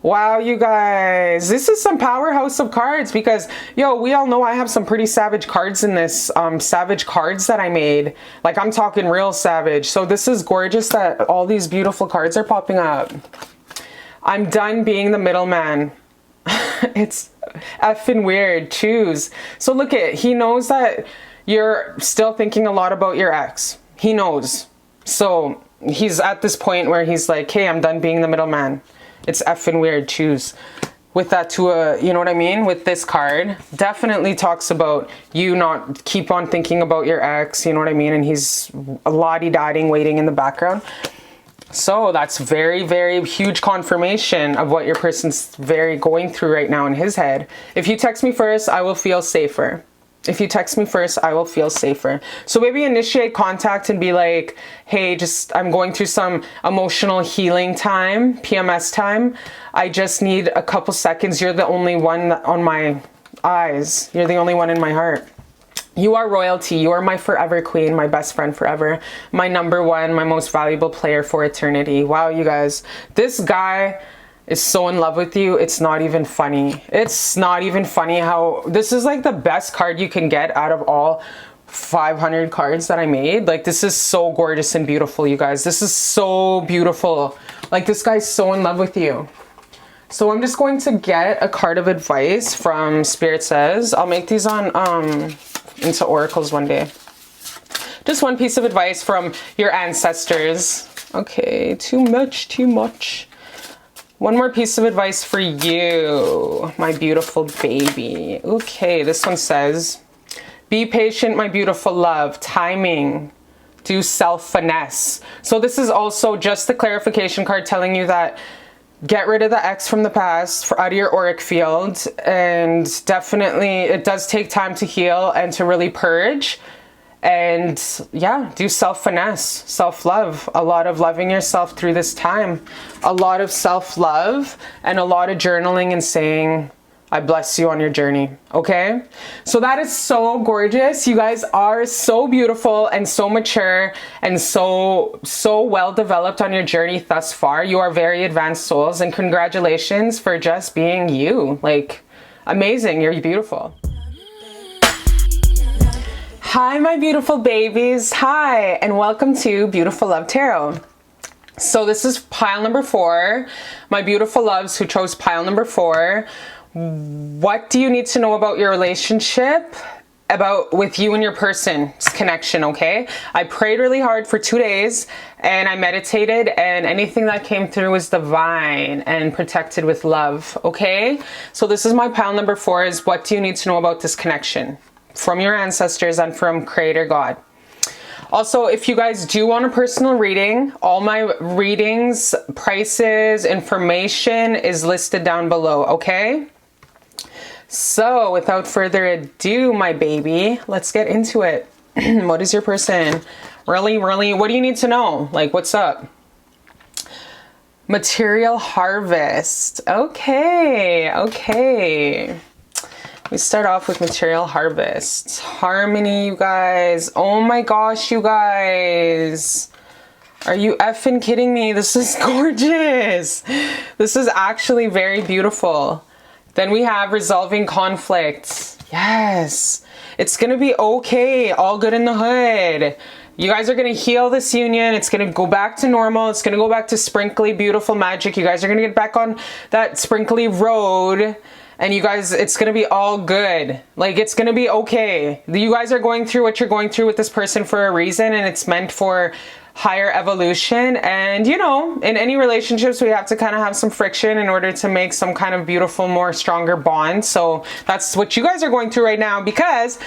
Wow, you guys, this is some powerhouse of cards, because yo, we all know I have some pretty savage cards in this, savage cards that I made. Like I'm talking real savage. So this is gorgeous that all these beautiful cards are popping up. I'm done being the middleman. It's effing weird. Choose. So look at, he knows that you're still thinking a lot about your ex. He knows. So he's at this point where he's like, hey, I'm done being the middleman. It's effing weird. Choose. With that to a, you know what I mean? With this card, definitely talks about you not keep on thinking about your ex, you know what I mean? And he's lottie-dotting waiting in the background. So that's very, very huge confirmation of what your person's very going through right now in his head. If you text me first, I will feel safer. If you text me first, I will feel safer. So maybe initiate contact and be like, hey, I'm going through some emotional healing time, PMS time. I just need a couple seconds. You're the only one on my eyes. You're the only one in my heart. You are royalty. You are my forever queen, my best friend forever, my number one, my most valuable player for eternity. Wow, you guys, this guy is so in love with you. It's not even funny. It's not even funny how this is like the best card you can get out of all 500 cards that I made. Like this is so gorgeous and beautiful, you guys. This is so beautiful. Like this guy's so in love with you. So I'm just going to get a card of advice from Spirit Says. I'll make these on into oracles one day. Just one piece of advice from your ancestors. Okay, too much. One more piece of advice for you, my beautiful baby. Okay, this one says, be patient, my beautiful love. Timing. Do self-finesse. So this is also just the clarification card telling you that get rid of the ex from the past, out of your auric field. And definitely it does take time to heal and to really purge. And yeah, do self-finesse, self-love, a lot of loving yourself through this time, a lot of self-love and a lot of journaling and saying, I bless you on your journey. Okay. So that is so gorgeous. You guys are so beautiful and so mature and so well developed on your journey thus far. You are very advanced souls, and congratulations for just being you. Like amazing. You're beautiful. Hi, my beautiful babies. Hi, and welcome to Beautiful Love Tarot. So this is pile number 4. My beautiful loves who chose pile number 4. What do you need to know about your relationship? With you and your person's connection, okay? I prayed really hard for 2 days and I meditated, and anything that came through was divine and protected with love, okay? So this is my pile number 4, is what do you need to know about this connection? From your ancestors and from Creator God. Also, if you guys do want a personal reading, all my readings, prices, information is listed down below, okay? So without further ado, my baby, let's get into it. What is your person? Really, what do you need to know? Like, what's up? Material harvest. Okay. We start off with material harvest. Harmony, you guys. Oh my gosh, you guys. Are you effing kidding me? This is gorgeous. This is actually very beautiful. Then we have resolving conflicts. Yes. It's gonna be okay. All good in the hood. You guys are gonna heal this union. It's gonna go back to normal. It's gonna go back to sprinkly, beautiful magic. You guys are gonna get back on that sprinkly road. And you guys, it's gonna be all good. Like, it's gonna be okay. You guys are going through what you're going through with this person for a reason, and it's meant for higher evolution. And you know, in any relationships, we have to kind of have some friction in order to make some kind of beautiful, more stronger bond. So that's what you guys are going through right now, because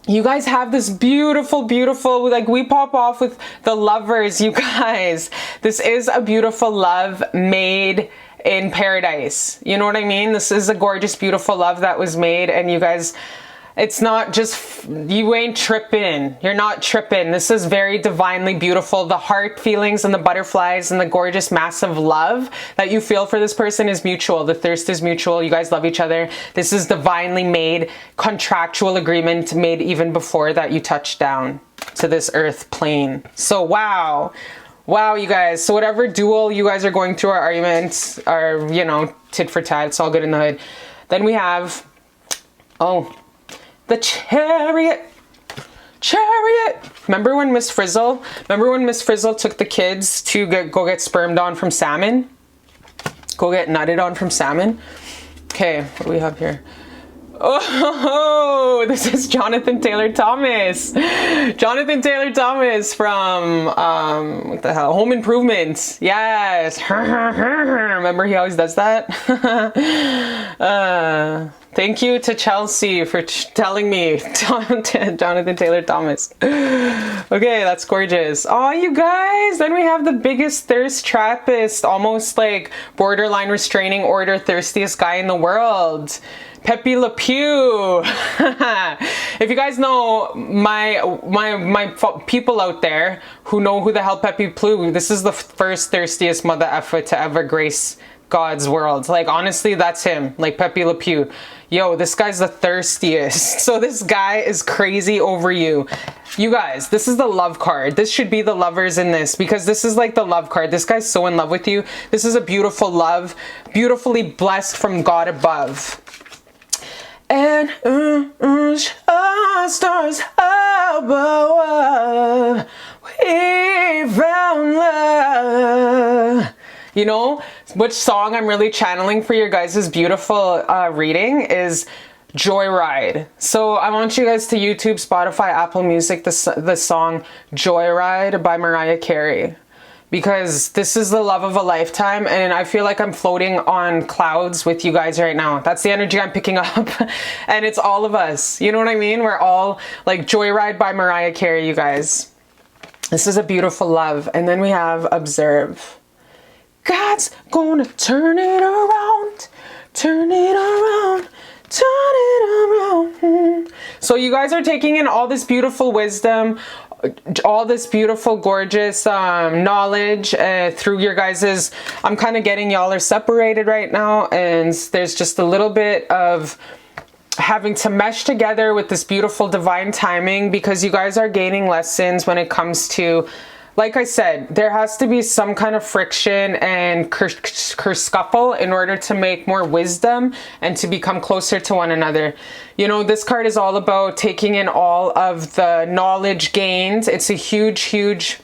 you guys have this beautiful, like, we pop off with the lovers, you guys. This is a beautiful love made in paradise. You know what I mean? This is a gorgeous, beautiful love that was made, and you guys, it's not just, you ain't tripping. You're not tripping. This is very divinely beautiful. The heart feelings and the butterflies and the gorgeous, massive love that you feel for this person is mutual. The thirst is mutual. You guys love each other. This is divinely made, contractual agreement made even before that you touched down to this earth plane. So wow, you guys. So whatever duel you guys are going through, our arguments are, you know, tit for tat. It's all good in the hood. Then we have, the chariot. Remember when Miss Frizzle took the kids to go get spermed on from salmon? Go get nutted on from salmon? Okay, what do we have here? Oh, this is Jonathan Taylor Thomas. Jonathan Taylor Thomas from, what the hell? Home Improvement. Yes. Remember, he always does that? Thank you to Chelsea for telling me Jonathan Taylor Thomas. Okay, that's gorgeous. Oh, you guys, then we have the biggest thirst trappist, almost like borderline restraining order, thirstiest guy in the world. Pepe Le Pew. If you guys know my people out there who know who the hell Pepe Le Pew, this is the first thirstiest mother effer to ever grace God's world. Like, honestly, that's him. Like, Pepe Le Pew. Yo, this guy's the thirstiest. So this guy is crazy over you. You guys, this is the love card. This should be the lovers in this, because this is like the love card. This guy's so in love with you. This is a beautiful love, beautifully blessed from God above. And stars above, we found love. You know, which song I'm really channeling for your guys' beautiful reading is Joyride. So I want you guys to YouTube, Spotify, Apple Music, the song Joyride by Mariah Carey. Because this is the love of a lifetime, and I feel like I'm floating on clouds with you guys right now. That's the energy I'm picking up. And it's all of us. You know what I mean? We're all like Joyride by Mariah Carey, you guys. This is a beautiful love. And then we have Observe. God's gonna turn it around, turn it around, turn it around. So you guys are taking in all this beautiful wisdom, all this beautiful, gorgeous knowledge through your guys's, I'm kind of getting y'all are separated right now, and there's just a little bit of having to mesh together with this beautiful divine timing, because you guys are gaining lessons when it comes to, like I said, there has to be some kind of friction and scuffle in order to make more wisdom and to become closer to one another. You know, this card is all about taking in all of the knowledge gained. It's a huge,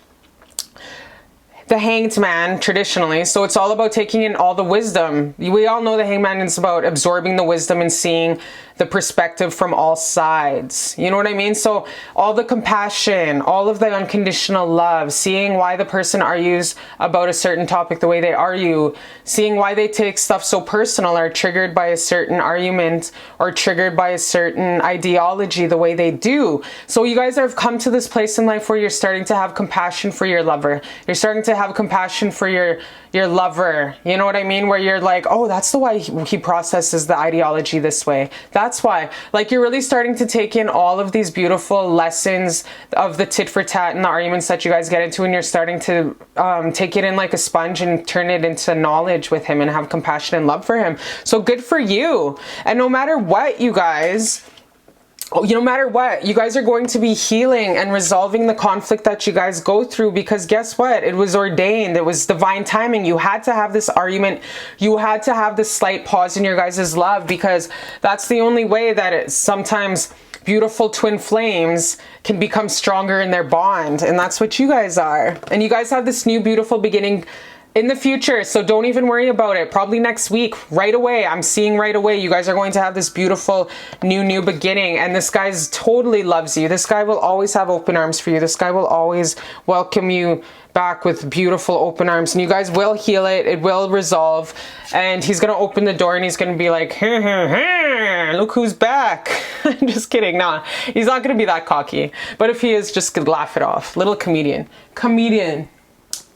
the Hanged Man traditionally. So it's all about taking in all the wisdom. We all know the Hanged Man is about absorbing the wisdom and seeing the perspective from all sides. You know what I mean? So all the compassion, all of the unconditional love, seeing why the person argues about a certain topic the way they argue, seeing why they take stuff so personal, are triggered by a certain argument or triggered by a certain ideology the way they do. So you guys have come to this place in life where you're starting to have compassion for your lover. You're starting to have compassion for your lover. You know what I mean? Where you're like, oh, that's the why he processes the ideology this way. That's why. Like, you're really starting to take in all of these beautiful lessons of the tit for tat and the arguments that you guys get into, and you're starting to take it in like a sponge and turn it into knowledge with him and have compassion and love for him. So good for you. And no matter what, you guys, no matter what, you guys are going to be healing and resolving the conflict that you guys go through, because guess what? It was ordained. It was divine timing. You had to have this argument. You had to have this slight pause in your guys' love, because that's the only way that it sometimes beautiful twin flames can become stronger in their bond. And that's what you guys are. And you guys have this new beautiful beginning in the future, so don't even worry about it. Probably next week, right away. I'm seeing right away you guys are going to have this beautiful new beginning, and this guy's totally loves you. This guy will always have open arms for you. This guy will always welcome you back with beautiful open arms, and you guys will heal it. It will resolve, and he's gonna open the door and he's gonna be like, look who's back. I'm just kidding. Nah, he's not gonna be that cocky, but if he is, just laugh it off. Little comedian.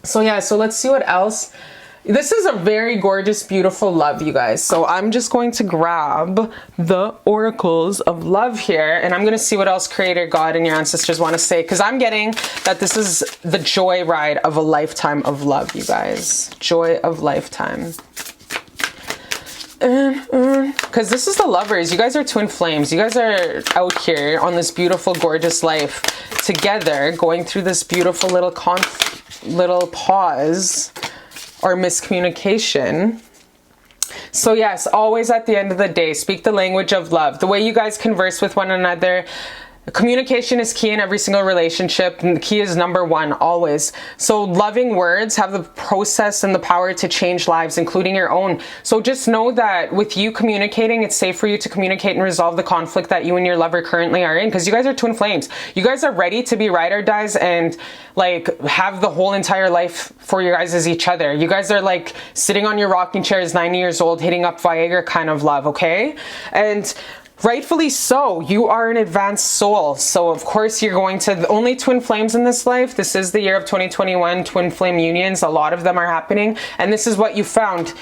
So yeah, so let's see what else. This is a very gorgeous, beautiful love, you guys. So I'm just going to grab the oracles of love here, and I'm going to see what else Creator, God, and your ancestors want to say, because I'm getting that this is the joy ride of a lifetime of love, you guys. Joy of lifetime. Because this is the lovers. You guys are twin flames. You guys are out here on this beautiful, gorgeous life together, going through this beautiful little pause or miscommunication. So yes, always at the end of the day, speak the language of love. The way you guys converse with one another. Communication is key in every single relationship, and the key is number one, always. So loving words have the process and the power to change lives, including your own. So just know that with you communicating, it's safe for you to communicate and resolve the conflict that you and your lover currently are in, because you guys are twin flames. You guys are ready to be ride or dies and like have the whole entire life for you guys as each other. You guys are like sitting on your rocking chairs, 90 years old, hitting up Viagra kind of love, okay? And rightfully so. You are an advanced soul. So of course you're going to, the only twin flames in this life. This is the year of 2021, twin flame unions. A lot of them are happening, and this is what you found.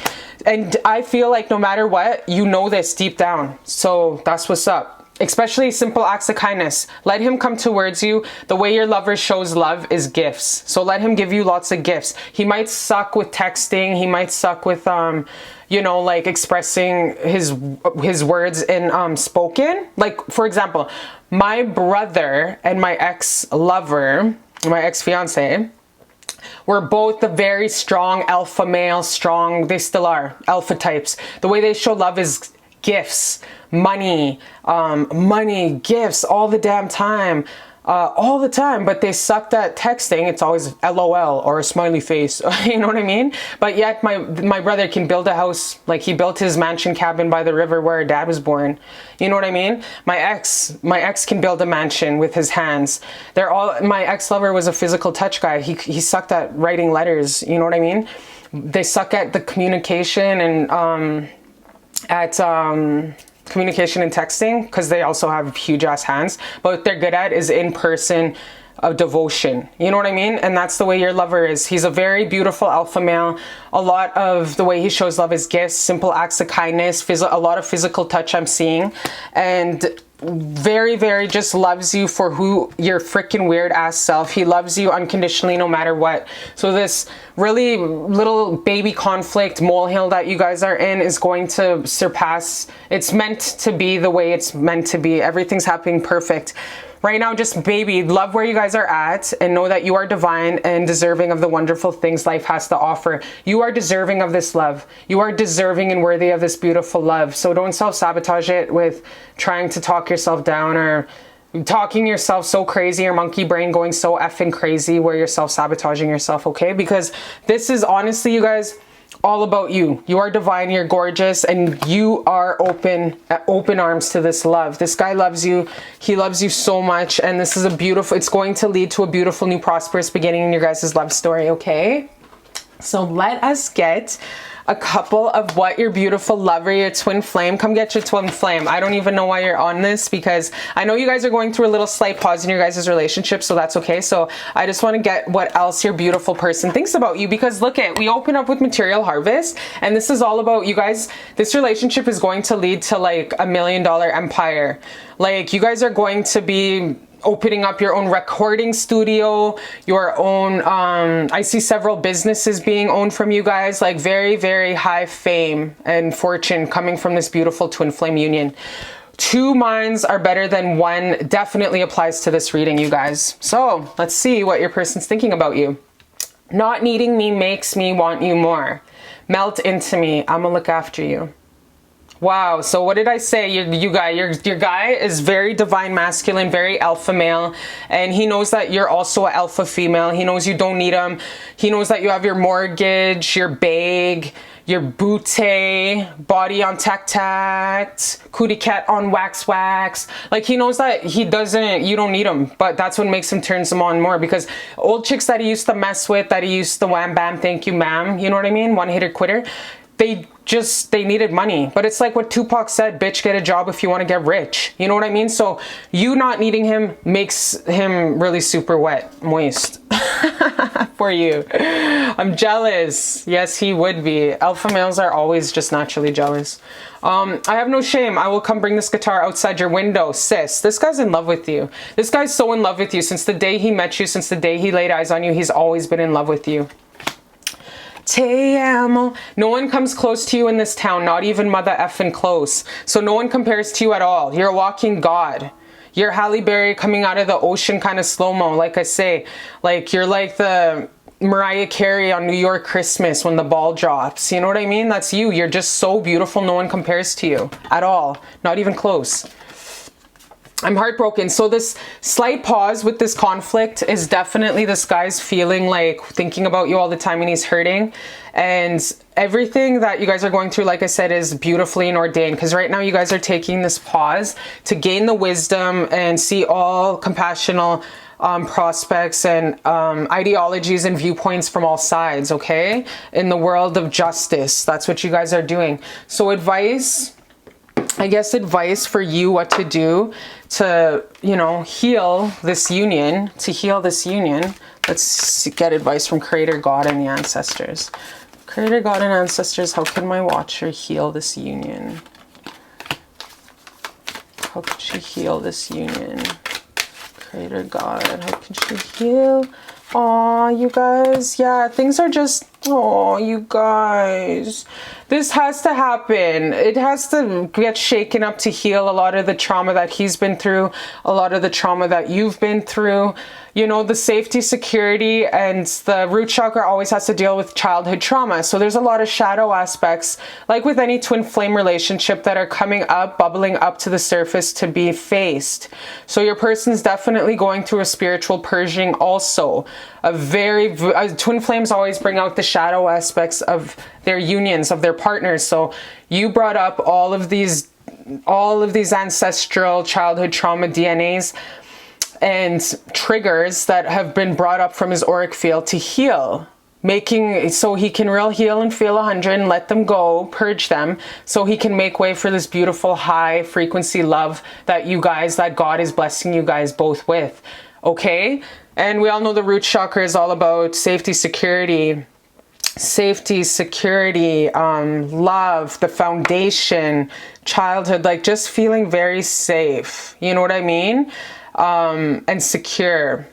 And I feel like no matter what, you know this deep down. So that's what's up. Especially simple acts of kindness. Let him come towards you. The way your lover shows love is gifts. So let him give you lots of gifts. He might suck with texting. He might suck with, you know, like expressing his words in spoken. Like, for example, my brother and my ex-lover, my ex-fiance, were both the very strong alpha male, strong, they still are, alpha types. The way they show love is gifts, money, gifts all the damn time. All the time, but they sucked at texting. It's always LOL or a smiley face. You know what I mean? But yet my brother can build a house. Like, he built his mansion cabin by the river where our dad was born. You know what I mean? My ex can build a mansion with his hands. They're all, my ex-lover was a physical touch guy. He sucked at writing letters. You know what I mean? They suck at the communication and communication and texting, because they also have huge ass hands. But what they're good at is in-person devotion. You know what I mean? And that's the way your lover is. He's a very beautiful alpha male. A lot of the way he shows love is gifts, simple acts of kindness, a lot of physical touch I'm seeing, and very, very just loves you for who your freaking weird ass self. He loves you unconditionally no matter what. So this really little baby conflict molehill that you guys are in is going to surpass. It's meant to be the way it's meant to be. Everything's happening perfect. Right now, just baby, love where you guys are at, and know that you are divine and deserving of the wonderful things life has to offer. You are deserving of this love. You are deserving and worthy of this beautiful love. So don't self-sabotage it with trying to talk yourself down or talking yourself so crazy, your monkey brain going so effing crazy where you're self-sabotaging yourself, okay? Because this is honestly, you guys, all about you. You are divine, you're gorgeous, and you are open arms to this love. This guy loves you. He loves you so much, and this is a beautiful, it's going to lead to a beautiful new prosperous beginning in your guys' love story, okay? So let us get a couple of what your beautiful lover, your twin flame, come get your twin flame. I don't even know why you're on this, because I know you guys are going through a little slight pause in your guys' relationship, so that's okay. So I just want to get what else your beautiful person thinks about you, because look at, we open up with material harvest, and this is all about you guys. This relationship is going to lead to like $1 million empire. Like, you guys are going to be opening up your own recording studio, your own, I see several businesses being owned from you guys, like very, very high fame and fortune coming from this beautiful twin flame union. Two minds are better than one definitely applies to this reading, you guys. So let's see what your person's thinking about you. Not needing me makes me want you more. Melt into me. I'm gonna look after you. Wow, so what did I say? Your guy is very divine masculine, very alpha male, and he knows that you're also an alpha female. He knows you don't need him. He knows that you have your mortgage, your bag, your booty, body on tact, cootie cat on wax. Like, he knows that you don't need him, but that's what makes him, turns him on more, because old chicks that he used to mess with, that he used to wham bam, thank you ma'am, you know what I mean? One hitter quitter. They needed money. But it's like what Tupac said, bitch, get a job if you want to get rich. You know what I mean? So you not needing him makes him really super wet, moist for you. I'm jealous. Yes, he would be. Alpha males are always just naturally jealous. I have no shame. I will come bring this guitar outside your window, sis. This guy's in love with you. This guy's so in love with you. Since the day he met you, since the day he laid eyes on you, he's always been in love with you. Te amo. No one comes close to you in this town, not even mother effing close. So no one compares to you at all. You're a walking god. You're Halle Berry coming out of the ocean, kind of slow-mo, like I say. Like, you're like the Mariah Carey on New York Christmas when the ball drops. You know what I mean? That's you. You're just so beautiful. No one compares to you at all. Not even close. I'm heartbroken. So this slight pause with this conflict is definitely this guy's feeling like thinking about you all the time, and he's hurting. And everything that you guys are going through, like I said, is beautifully ordained, because right now you guys are taking this pause to gain the wisdom and see all compassionate prospects and ideologies and viewpoints from all sides, okay? In the world of justice, that's what you guys are doing. So advice, I guess advice for you what to do to, you know, heal this union, Let's get advice from Creator God and the ancestors. Creator God and ancestors, how can my watcher heal this union? How can she heal this union? Creator God, how can she heal? Aw, you guys, yeah, things are just, oh, you guys. This has to happen. It has to get shaken up to heal a lot of the trauma that he's been through, a lot of the trauma that you've been through. You know, the safety, security, and the root chakra always has to deal with childhood trauma. So there's a lot of shadow aspects, like with any twin flame relationship, that are coming up, bubbling up to the surface to be faced. So your person's definitely going through a spiritual purging also. Twin flames always bring out the shadow aspects of their unions, of their partners. So you brought up all of these ancestral childhood trauma DNAs and triggers that have been brought up from his auric field to heal, making so he can real heal and feel 100 and let them go, purge them, so he can make way for this beautiful high frequency love that you guys, that God is blessing you guys both with. Okay? And we all know the root chakra is all about safety, security, love, the foundation, childhood, like just feeling very safe. You know what I mean? And secure.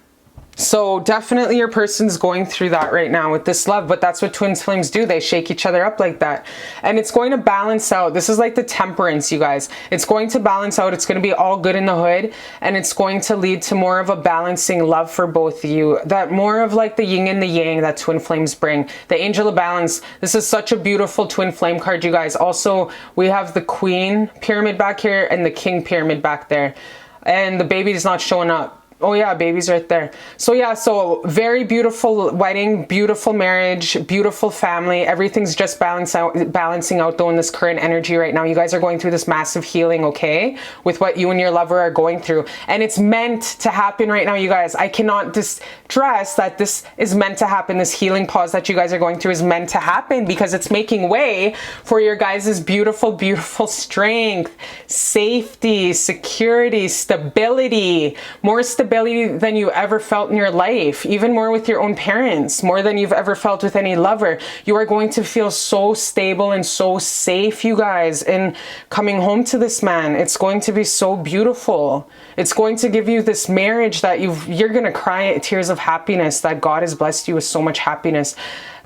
So definitely your person's going through that right now with this love, but that's what twin flames do. They shake each other up like that. And it's going to balance out. This is like the temperance, you guys. It's going to balance out. It's going to be all good in the hood, and it's going to lead to more of a balancing love for both of you. That more of like the yin and the yang that twin flames bring. The angel of balance. This is such a beautiful twin flame card, you guys. Also, we have the queen pyramid back here and the king pyramid back there. And the baby is not showing up. Oh yeah, baby's right there. So yeah, so very beautiful wedding, beautiful marriage, beautiful family. Everything's just balancing out though in this current energy right now. You guys are going through this massive healing, okay? With what you and your lover are going through. And it's meant to happen right now, you guys. I cannot stress that this is meant to happen. This healing pause that you guys are going through is meant to happen because it's making way for your guys' beautiful, beautiful strength, safety, security, stability, more stability than you ever felt in your life, even more with your own parents, more than you've ever felt with any lover. You are going to feel so stable and so safe, you guys, in coming home to this man. It's going to be so beautiful. It's going to give you this marriage that you're going to cry tears of happiness, that God has blessed you with so much happiness,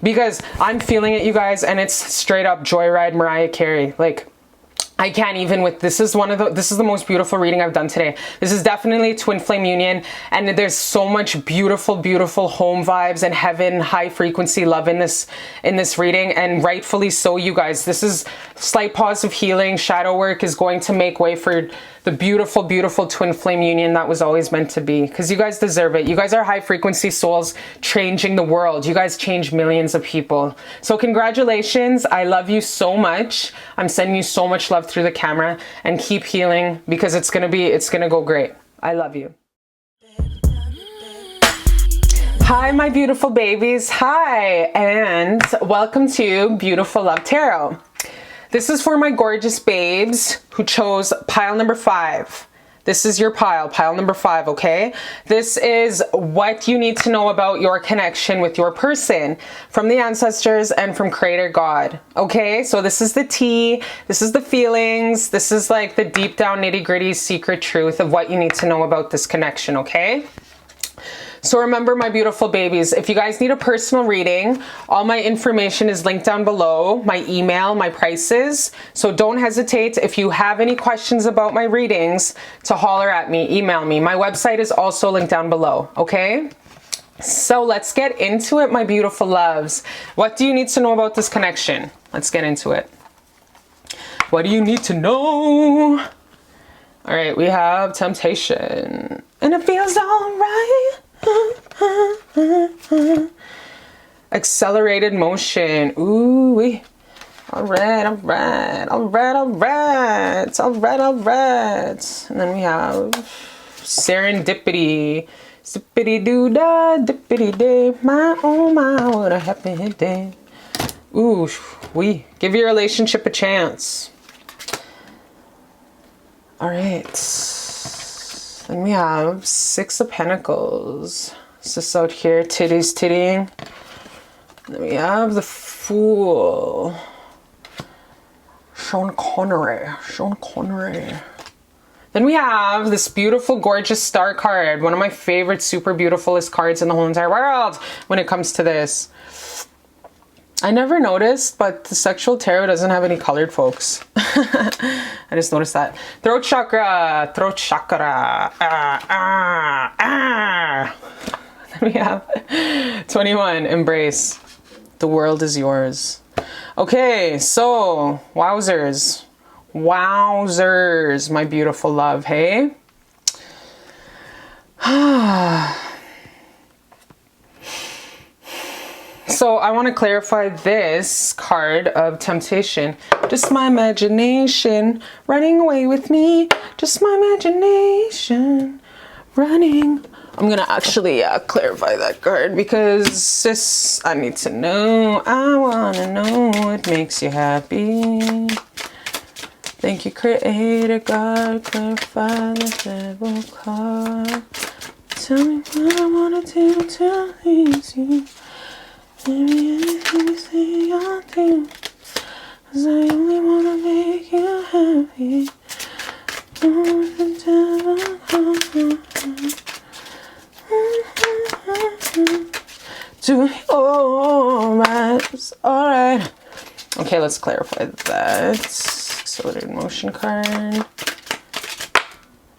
because I'm feeling it, you guys, and it's straight up Joyride Mariah Carey. Like, I can't even with, this is the most beautiful reading I've done today. This is definitely a twin flame union, and there's so much beautiful, beautiful home vibes and heaven, high frequency love in this reading, and rightfully so, you guys. This is slight pause of healing. Shadow work is going to make way for the beautiful, beautiful twin flame union that was always meant to be, because you guys deserve it. You guys are high frequency souls changing the world. You guys change millions of people. So congratulations. I love you so much. I'm sending you so much love through the camera, and keep healing, because it's gonna go great. I love you. Hi, my beautiful babies. Hi, and welcome to Beautiful Love Tarot. This is for my gorgeous babes who chose pile number 5. This is your pile number 5, okay? This is what you need to know about your connection with your person from the ancestors and from Creator God, okay? So this is the tea, this is the feelings, this is like the deep down nitty gritty secret truth of what you need to know about this connection, okay? So remember, my beautiful babies, if you guys need a personal reading, all my information is linked down below, my email, my prices. So don't hesitate, if you have any questions about my readings, to holler at me, email me. My website is also linked down below, okay? So let's get into it, my beautiful loves. What do you need to know about this connection? Let's get into it. What do you need to know? All right, we have temptation, and it feels all right. Accelerated motion. Ooh, all right. And then we have serendipity. Zippity doo da, dippity day. My oh my, what a happy day. Ooh, give your relationship a chance. All right. Then we have 6 of Pentacles. Is this out here? Tittying. Then we have the Fool. Sean Connery. Then we have this beautiful, gorgeous Star card. One of my favorite, super beautifulest cards in the whole entire world when it comes to this. I never noticed, but the sexual tarot doesn't have any colored folks. I just noticed that. Throat chakra. Then we have 21, embrace. The world is yours. Okay, so wowzers, my beautiful love, hey? So I want to clarify this card of temptation. Just my imagination running away with me. Just my imagination running. I'm going to actually clarify that card, because sis, I need to know. I want to know what makes you happy. Thank you, Creator God. Clarify the devil card. Tell me what I want to do to please you. Maybe anything you say I'll do, 'cause I only wanna make you happy. Do your eyes. Alright. Okay, let's clarify that. Accelerated motion card.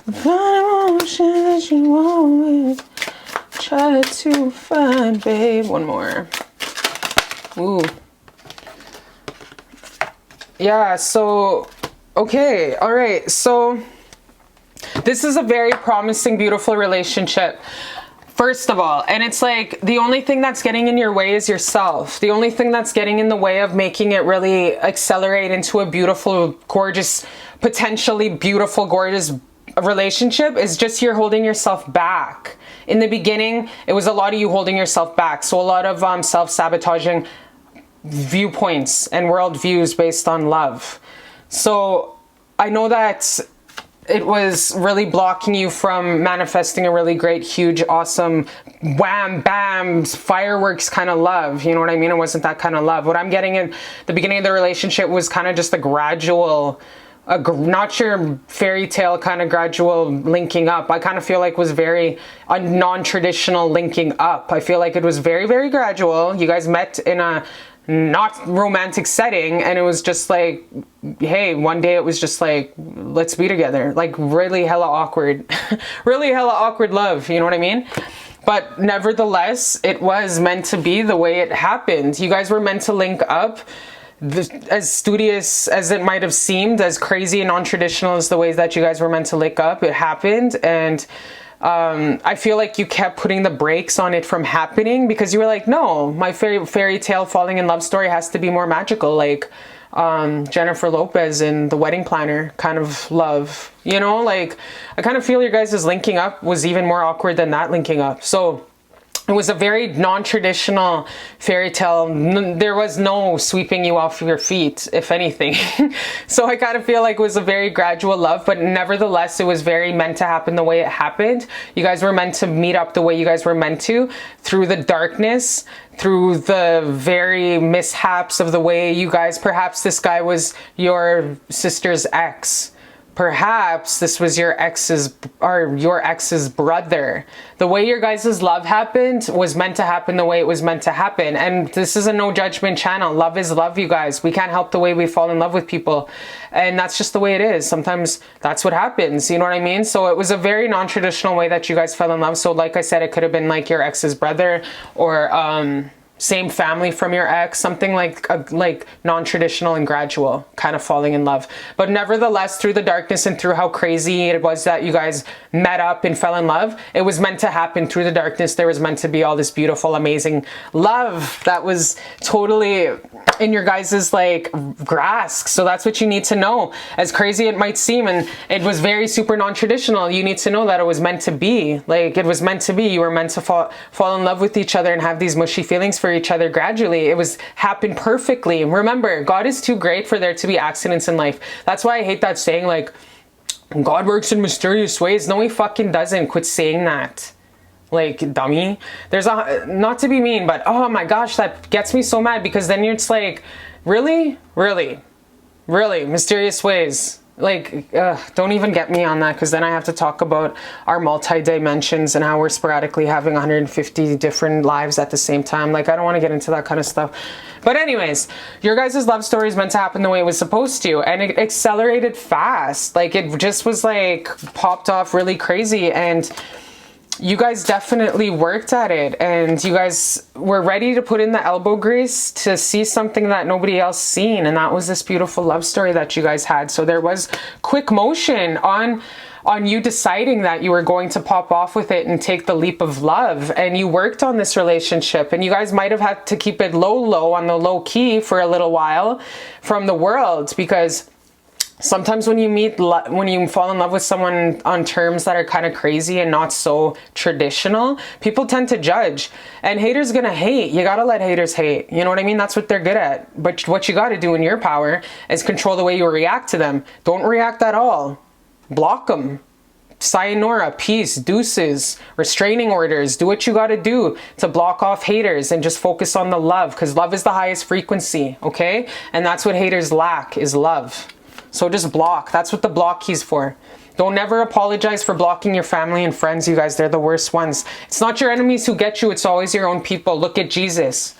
The emotion that you always try to find, babe. One more. Ooh. Yeah, so, okay, all right. So This is a very promising, beautiful relationship. First of all, and it's like the only thing that's getting in your way is yourself. The only thing that's getting in the way of making it really accelerate into a beautiful, gorgeous, potentially beautiful, gorgeous relationship is just you're holding yourself back. In the beginning, it was a lot of you holding yourself back. So a lot of self-sabotaging viewpoints and worldviews based on love. So I know that it was really blocking you from manifesting a really great, huge, awesome, wham, bam, fireworks kind of love. You know what I mean? It wasn't that kind of love. What I'm getting in the beginning of the relationship was kind of just a gradual, not your fairy tale kind of gradual linking up. I kind of feel like was very a non-traditional linking up. I feel like it was very, very gradual. You guys met in a not romantic setting, and it was just like, hey, one day it was just like, let's be together. Like really hella awkward. Really hella awkward love, you know what I mean? But nevertheless, it was meant to be the way it happened. You guys were meant to link up. As studious as it might have seemed, as crazy and non-traditional as the ways that you guys were meant to link up, it happened. And I feel like you kept putting the brakes on it from happening because you were like, no, my fairy tale falling in love story has to be more magical, like Jennifer Lopez in The Wedding Planner kind of love, you know? Like I kind of feel your guys' linking up was even more awkward than that linking up. So it was a very non-traditional fairy tale. There was no sweeping you off your feet, if anything. So I kind of feel like it was a very gradual love, but nevertheless, it was very meant to happen the way it happened. You guys were meant to meet up the way you guys were meant to, through the darkness, through the very mishaps of the way you guys, perhaps this guy was your sister's ex. Perhaps this was your ex's brother. The way your guys' love happened was meant to happen the way it was meant to happen. And this is a no judgment channel. Love is love, you guys. We can't help the way we fall in love with people. And that's just the way it is. Sometimes that's what happens. You know what I mean? So it was a very non-traditional way that you guys fell in love. So like I said, it could have been like your ex's brother or same family from your ex, something like non-traditional and gradual kind of falling in love. But nevertheless, through the darkness and through how crazy it was that you guys met up and fell in love, it was meant to happen. Through the darkness, there was meant to be all this beautiful, amazing love that was totally in your guys's like grasp. So that's what you need to know. As crazy it might seem, and it was very super non-traditional, you need to know that it was meant to be. Like it was meant to be. You were meant to fall in love with each other and have these mushy feelings for each other gradually. It was happened perfectly. Remember, God is too great for there to be accidents in life. That's why I hate that saying like, God works in mysterious ways. No, he fucking doesn't. Quit saying that. Like, dummy. There's a, not to be mean, but oh my gosh, that gets me so mad because then it's like, really? Really? Really? Mysterious ways? Like, don't even get me on that because then I have to talk about our multi-dimensions and how we're sporadically having 150 different lives at the same time. Like, I don't want to get into that kind of stuff. But anyways, your guys' love story is meant to happen the way it was supposed to, and it accelerated fast. Like, it just was like popped off really crazy, and you guys definitely worked at it, and you guys were ready to put in the elbow grease to see something that nobody else seen, and that was this beautiful love story that you guys had. So there was quick motion on you deciding that you were going to pop off with it and take the leap of love, and you worked on this relationship, and you guys might have had to keep it low on the low key for a little while from the world, because sometimes when you fall in love with someone on terms that are kind of crazy and not so traditional, people tend to judge, and haters gonna hate. You gotta let haters hate. You know what I mean? That's what they're good at. But what you gotta do in your power is control the way you react to them. Don't react at all. Block them. Sayonara, peace, deuces, restraining orders. Do what you gotta do to block off haters and just focus on the love, because love is the highest frequency, okay? And that's what haters lack, is love. So just block. That's what the block key's for. Don't never apologize for blocking your family and friends, you guys. They're the worst ones. It's not your enemies who get you. It's always your own people. Look at Jesus.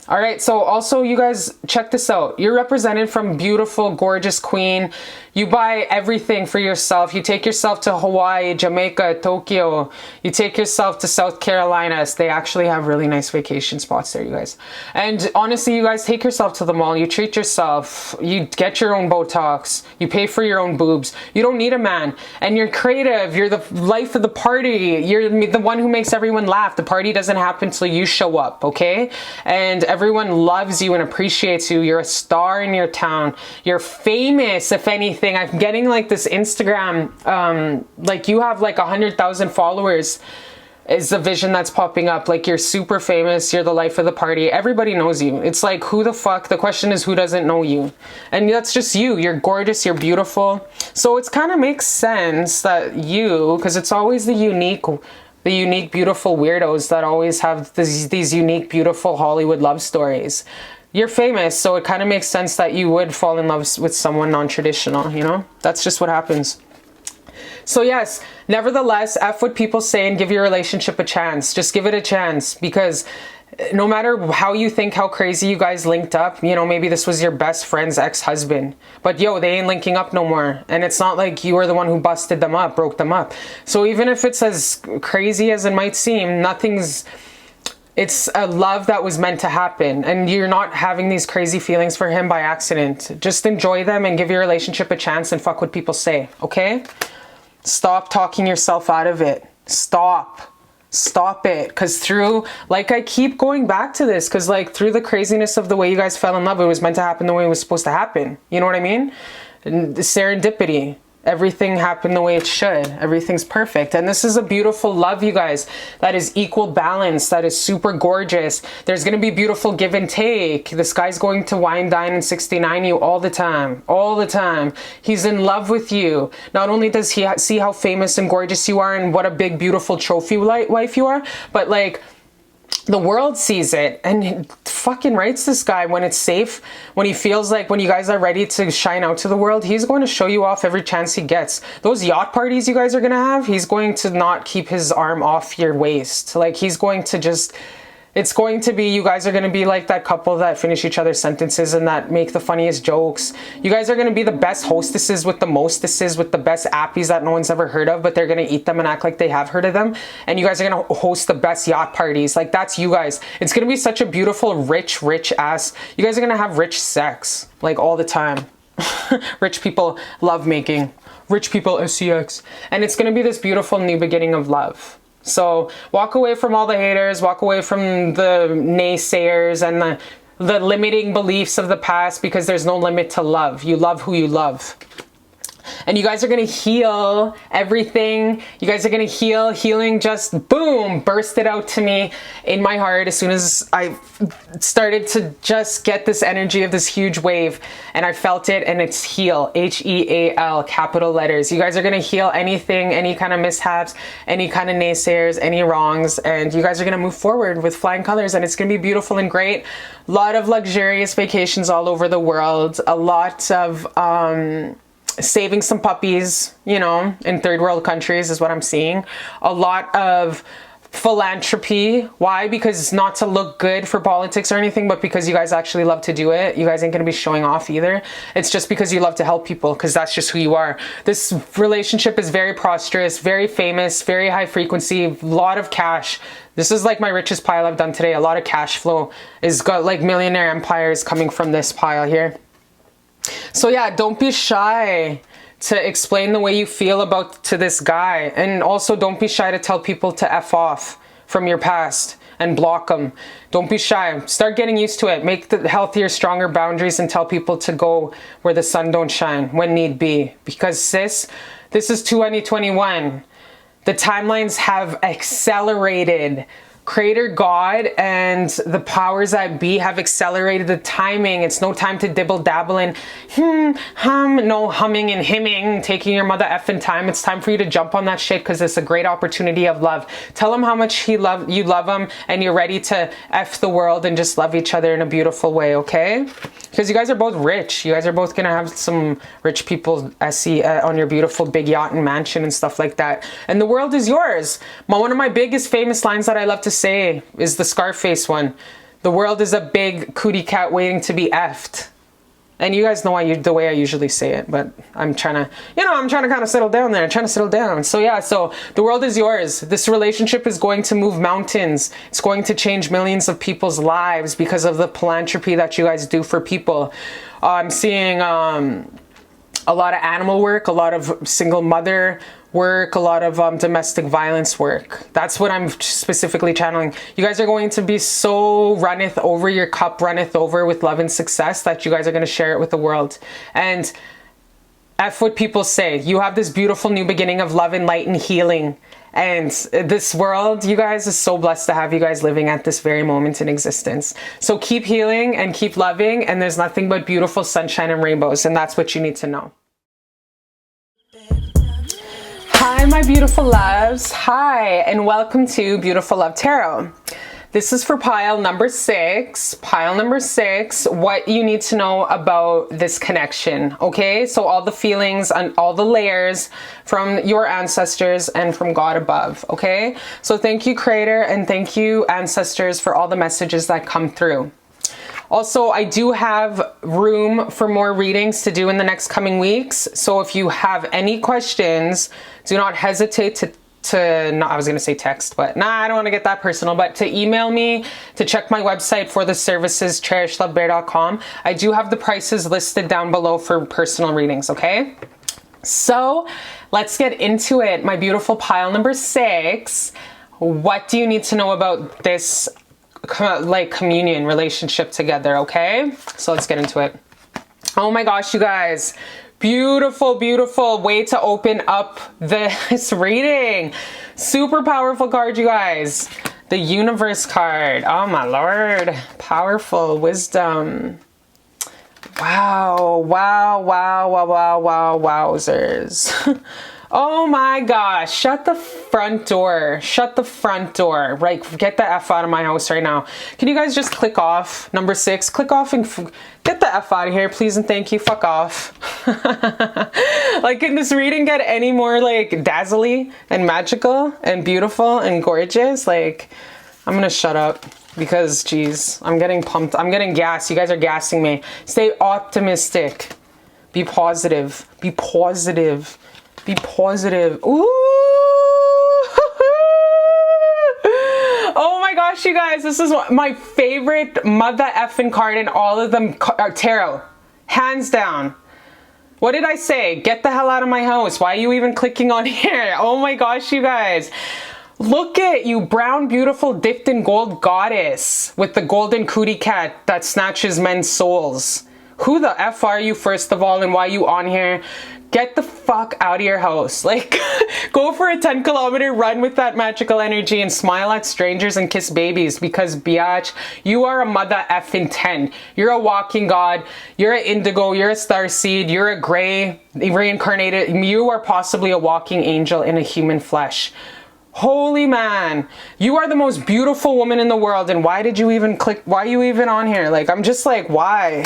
All right, so also you guys check this out. You're represented from beautiful, gorgeous queen. You buy everything for yourself. You take yourself to Hawaii, Jamaica, Tokyo. You take yourself to South Carolina. They actually have really nice vacation spots there, you guys. And honestly, you guys take yourself to the mall. You treat yourself. You get your own Botox. You pay for your own boobs. You don't need a man. And you're creative. You're the life of the party. You're the one who makes everyone laugh. The party doesn't happen until you show up, okay? And everyone loves you and appreciates you. You're a star in your town. You're famous, if anything. I'm getting like this Instagram, like you have like 100,000 followers is the vision that's popping up. Like you're super famous. You're the life of the party. Everybody knows you. It's like, who the fuck? The question is, who doesn't know you? And that's just you. You're gorgeous. You're beautiful. So it kind of makes sense that you, because it's always the unique, beautiful weirdos that always have these unique, beautiful Hollywood love stories. You're famous, so it kind of makes sense that you would fall in love with someone non-traditional, you know? That's just what happens. So yes, nevertheless, F what people say and give your relationship a chance. Just give it a chance, because no matter how you think, how crazy you guys linked up, you know, maybe this was your best friend's ex-husband, but yo, they ain't linking up no more. And it's not like you were the one who busted them up, broke them up. So even if it's as crazy as it might seem, it's a love that was meant to happen, and you're not having these crazy feelings for him by accident. Just enjoy them and give your relationship a chance and fuck what people say, okay? Stop talking yourself out of it. Stop it. Because through, like, I keep going back to this, because like through the craziness of the way you guys fell in love, it was meant to happen the way it was supposed to happen. You know what I mean? And the serendipity. Everything happened the way it should. Everything's perfect. And this is a beautiful love, you guys, that is equal balance, that is super gorgeous. There's going to be beautiful give and take. This guy's going to wine, dine, and 69 you all the time. All the time. He's in love with you. Not only does he see how famous and gorgeous you are and what a big, beautiful trophy wife you are, but like, the world sees it, and he fucking writes this guy when it's safe, when he feels like, when you guys are ready to shine out to the world, he's going to show you off every chance he gets. Those yacht parties you guys are going to have, he's going to not keep his arm off your waist. Like, he's going to just, it's going to be, you guys are going to be like that couple that finish each other's sentences and that make the funniest jokes. You guys are going to be the best hostesses with the mostesses with the best appies that no one's ever heard of, but they're going to eat them and act like they have heard of them. And you guys are going to host the best yacht parties. Like, that's you guys. It's going to be such a beautiful, rich ass. You guys are going to have rich sex, like, all the time. Rich people love making. Rich people SCX. And it's going to be this beautiful new beginning of love. So walk away from all the haters, walk away from the naysayers and the limiting beliefs of the past, because there's no limit to love. You love who you love. And you guys are going to heal everything. You guys are going to heal. Healing just, boom, bursted out to me in my heart as soon as I started to just get this energy of this huge wave. And I felt it, and it's heal. H-E-A-L, capital letters. You guys are going to heal anything, any kind of mishaps, any kind of naysayers, any wrongs. And you guys are going to move forward with flying colors. And it's going to be beautiful and great. A lot of luxurious vacations all over the world. A lot of saving some puppies, you know, in third world countries is what I'm seeing. A lot of philanthropy. Why? Because it's not to look good for politics or anything, but because you guys actually love to do it. You guys ain't gonna be showing off either. It's just because you love to help people, because that's just who you are. This relationship is very prosperous, very famous, very high frequency, a lot of cash. This is like my richest pile I've done today. A lot of cash flow is got like millionaire empires coming from this pile here. So yeah, don't be shy to explain the way you feel to this guy. And also don't be shy to tell people to F off from your past and block them. Don't be shy. Start getting used to it. Make the healthier, stronger boundaries and tell people to go where the sun don't shine when need be. Because sis, this is 2021. The timelines have accelerated. Creator God and the powers that be have accelerated the timing. It's no time to dibble dabble in no humming and hemming, taking your mother effing time. It's time for you to jump on that shit, because it's a great opportunity of love. Tell him how much you love him, and you're ready to F the world and just love each other in a beautiful way, okay? Because you guys are both rich. You guys are both gonna have some rich people on your beautiful big yacht and mansion and stuff like that. And the world is yours. One of my biggest famous lines that I love to say is the Scarface one. The world is a big cootie cat waiting to be effed. And you guys know the way I usually say it, but I'm trying to, I'm trying to kind of settle down there. I'm trying to settle down. So yeah, so the world is yours. This relationship is going to move mountains. It's going to change millions of people's lives because of the philanthropy that you guys do for people. I'm seeing a lot of animal work, a lot of single mother work, a lot of domestic violence work. That's what I'm specifically channeling. You guys are going to be so runneth over, your cup runneth over with love and success, that you guys are going to share it with the world. And F what people say. You have this beautiful new beginning of love and light and healing. And this world, you guys, is so blessed to have you guys living at this very moment in existence. So keep healing and keep loving, and there's nothing but beautiful sunshine and rainbows, and that's what you need to know. Hi, my beautiful loves. Hi, and welcome to Beautiful Love Tarot. This is for pile number 6. Pile number 6, what you need to know about this connection, okay? So all the feelings and all the layers from your ancestors and from God above, okay? So thank you, Creator, and thank you, ancestors, for all the messages that come through. Also, I do have room for more readings to do in the next coming weeks. So if you have any questions, do not hesitate I was going to say text, but nah, I don't want to get that personal, but to email me, to check my website for the services, cherishlovebear.com. I do have the prices listed down below for personal readings, okay? So let's get into it. My beautiful pile number 6. What do you need to know about this like communion relationship together, okay? So let's get into it. Oh my gosh, you guys, beautiful, beautiful way to open up this reading. Super powerful card, you guys. The Universe card. Oh my Lord. Powerful wisdom. Wow, wow, wow, wow, wow, wow, wowzers. Oh my gosh, shut the front door. Shut the front door. Right, get the F out of my house right now. Can you guys just click off? Number 6, click off and get the F out of here, please and thank you. Fuck off. Like, can this reading get any more like dazzly and magical and beautiful and gorgeous? Like, I'm gonna shut up because, geez, I'm getting pumped. I'm getting gassed. You guys are gassing me. Stay optimistic. Be positive. Be positive. Be positive. Ooh. Oh my gosh, you guys, this is my favorite mother effing card in all of them tarot. Hands down. What did I say? Get the hell out of my house. Why are you even clicking on here? Oh my gosh, you guys. Look at you, brown, beautiful, dipped in gold goddess with the golden cootie cat that snatches men's souls. Who the F are you, first of all, and why are you on here? Get the fuck out of your house. Like, go for a 10-kilometer run with that magical energy and smile at strangers and kiss babies, because, biatch, you are a mother effing 10. You're a walking god. You're an indigo. You're a starseed. You're a gray reincarnated. You are possibly a walking angel in a human flesh. Holy man, you are the most beautiful woman in the world, and why did you even click? Why are you even on here? Like, I'm just like, why?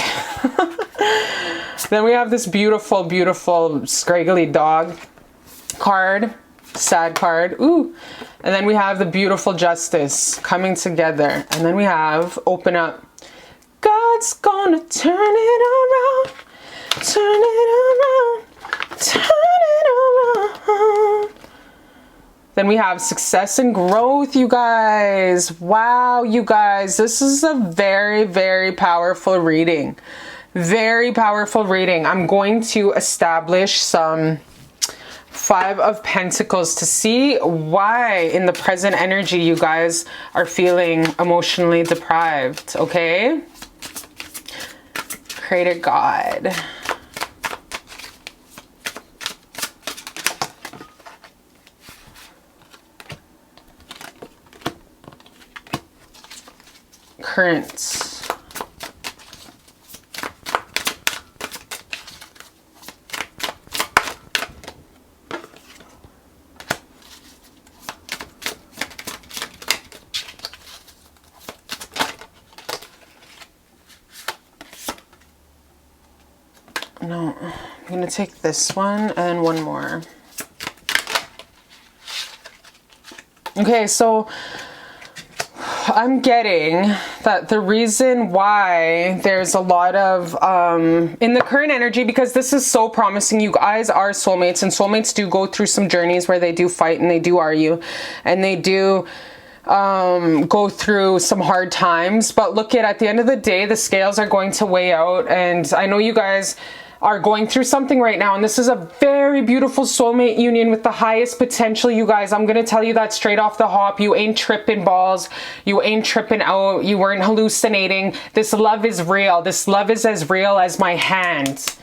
Then we have this beautiful, beautiful scraggly dog card, sad card. Ooh. And then we have the beautiful Justice coming together. And then we have open up. God's gonna turn it around, turn it around, turn it around. Then we have success and growth, you guys. Wow, you guys, this is a very, very powerful reading. Very powerful reading. I'm going to establish some 5 of Pentacles to see why in the present energy you guys are feeling emotionally deprived, okay? Creator God. Currents. No, I'm gonna take this one and then one more. Okay, so I'm getting that the reason why there's a lot of, in the current energy, because this is so promising, you guys are soulmates, and soulmates do go through some journeys where they do fight and they do argue and they do go through some hard times. But look at the end of the day, the scales are going to weigh out. And I know you guys are going through something right now, and this is a very beautiful soulmate union with the highest potential, you guys. I'm gonna tell you that straight off the hop. You ain't tripping balls, you ain't tripping out, you weren't hallucinating. This love is real. This love is as real as my hand.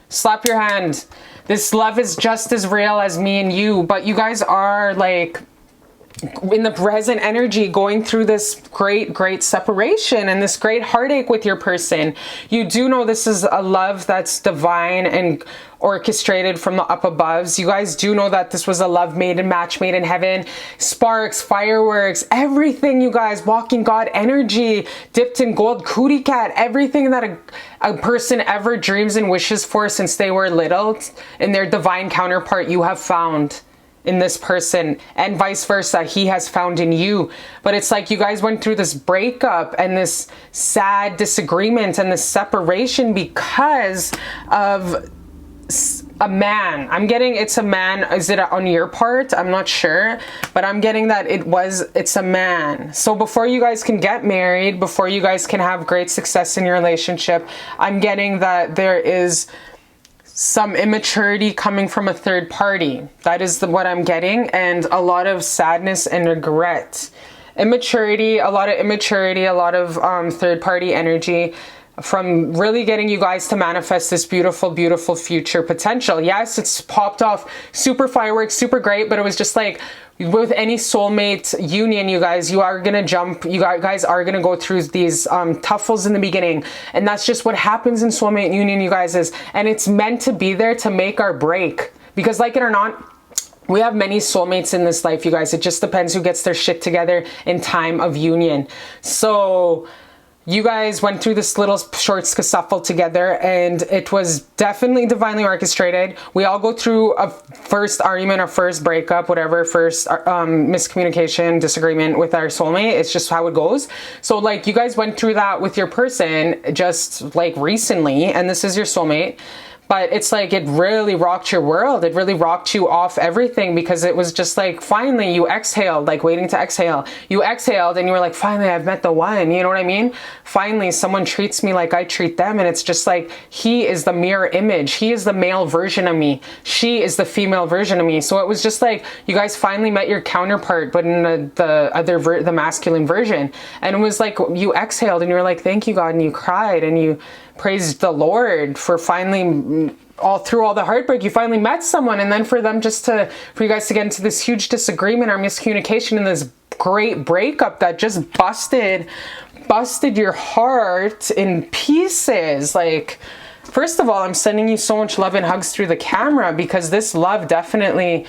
Slap your hand. This love is just as real as me and you. But you guys are like in the present energy going through this great separation and this great heartache with your person. You do know this is a love that's divine and orchestrated from the up aboves. You guys do know that this was a love made and match made in heaven. Sparks, fireworks, everything, you guys. Walking God energy, dipped in gold, cootie cat, everything that a person ever dreams and wishes for since they were little, in their divine counterpart you have found in this person, and vice versa, he has found in you. But it's like you guys went through this breakup and this sad disagreement and this separation because of a man. I'm getting it's a man. Is it on your part? I'm not sure, but I'm getting that it's a man. So before you guys can get married, before you guys can have great success in your relationship, I'm getting that there is some immaturity coming from a third party. That is what I'm getting, and a lot of sadness and regret. Immaturity, a lot of third party energy from really getting you guys to manifest this beautiful future potential. Yes, it's popped off super fireworks, super great, but it was just like with any soulmate union, you guys, you are gonna jump, you guys are gonna go through these tuffles in the beginning, and that's just what happens in soulmate union, you guys, and it's meant to be there to make or break. Because like it or not, we have many soulmates in this life, you guys. It just depends who gets their shit together in time of union. So you guys went through this little short scuffle together, and it was definitely divinely orchestrated. We all go through a first argument, a first breakup, whatever, first miscommunication, disagreement with our soulmate. It's just how it goes. So like you guys went through that with your person just like recently, and this is your soulmate. But it's like it really rocked your world. It really rocked you off everything, because it was just like finally you exhaled, like waiting to exhale. You exhaled and you were like, finally I've met the one, you know what I mean? Finally someone treats me like I treat them, and it's just like he is the mirror image. He is the male version of me. She is the female version of me. So it was just like you guys finally met your counterpart, but in the masculine version. And it was like you exhaled and you were like, thank you God, and you cried and you praised the Lord for finally, all through all the heartbreak, you finally met someone. And then for you guys to get into this huge disagreement or miscommunication and this great breakup that just busted your heart in pieces. Like, first of all, I'm sending you so much love and hugs through the camera, because this love definitely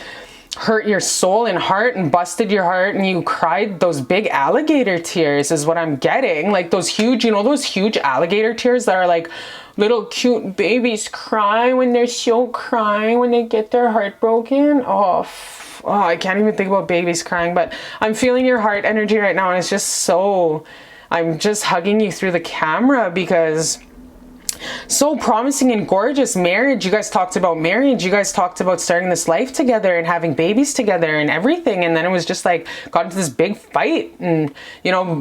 hurt your soul and heart and busted your heart, and you cried those big alligator tears is what I'm getting. Like those huge, those huge alligator tears that are like little cute babies cry when they're so crying when they get their heart broken. Oh, I can't even think about babies crying, but I'm feeling your heart energy right now, and it's just so, I'm just hugging you through the camera, because so promising and gorgeous marriage. You guys talked about marriage. You guys talked about starting this life together and having babies together and everything. And then it was just like, got into this big fight and,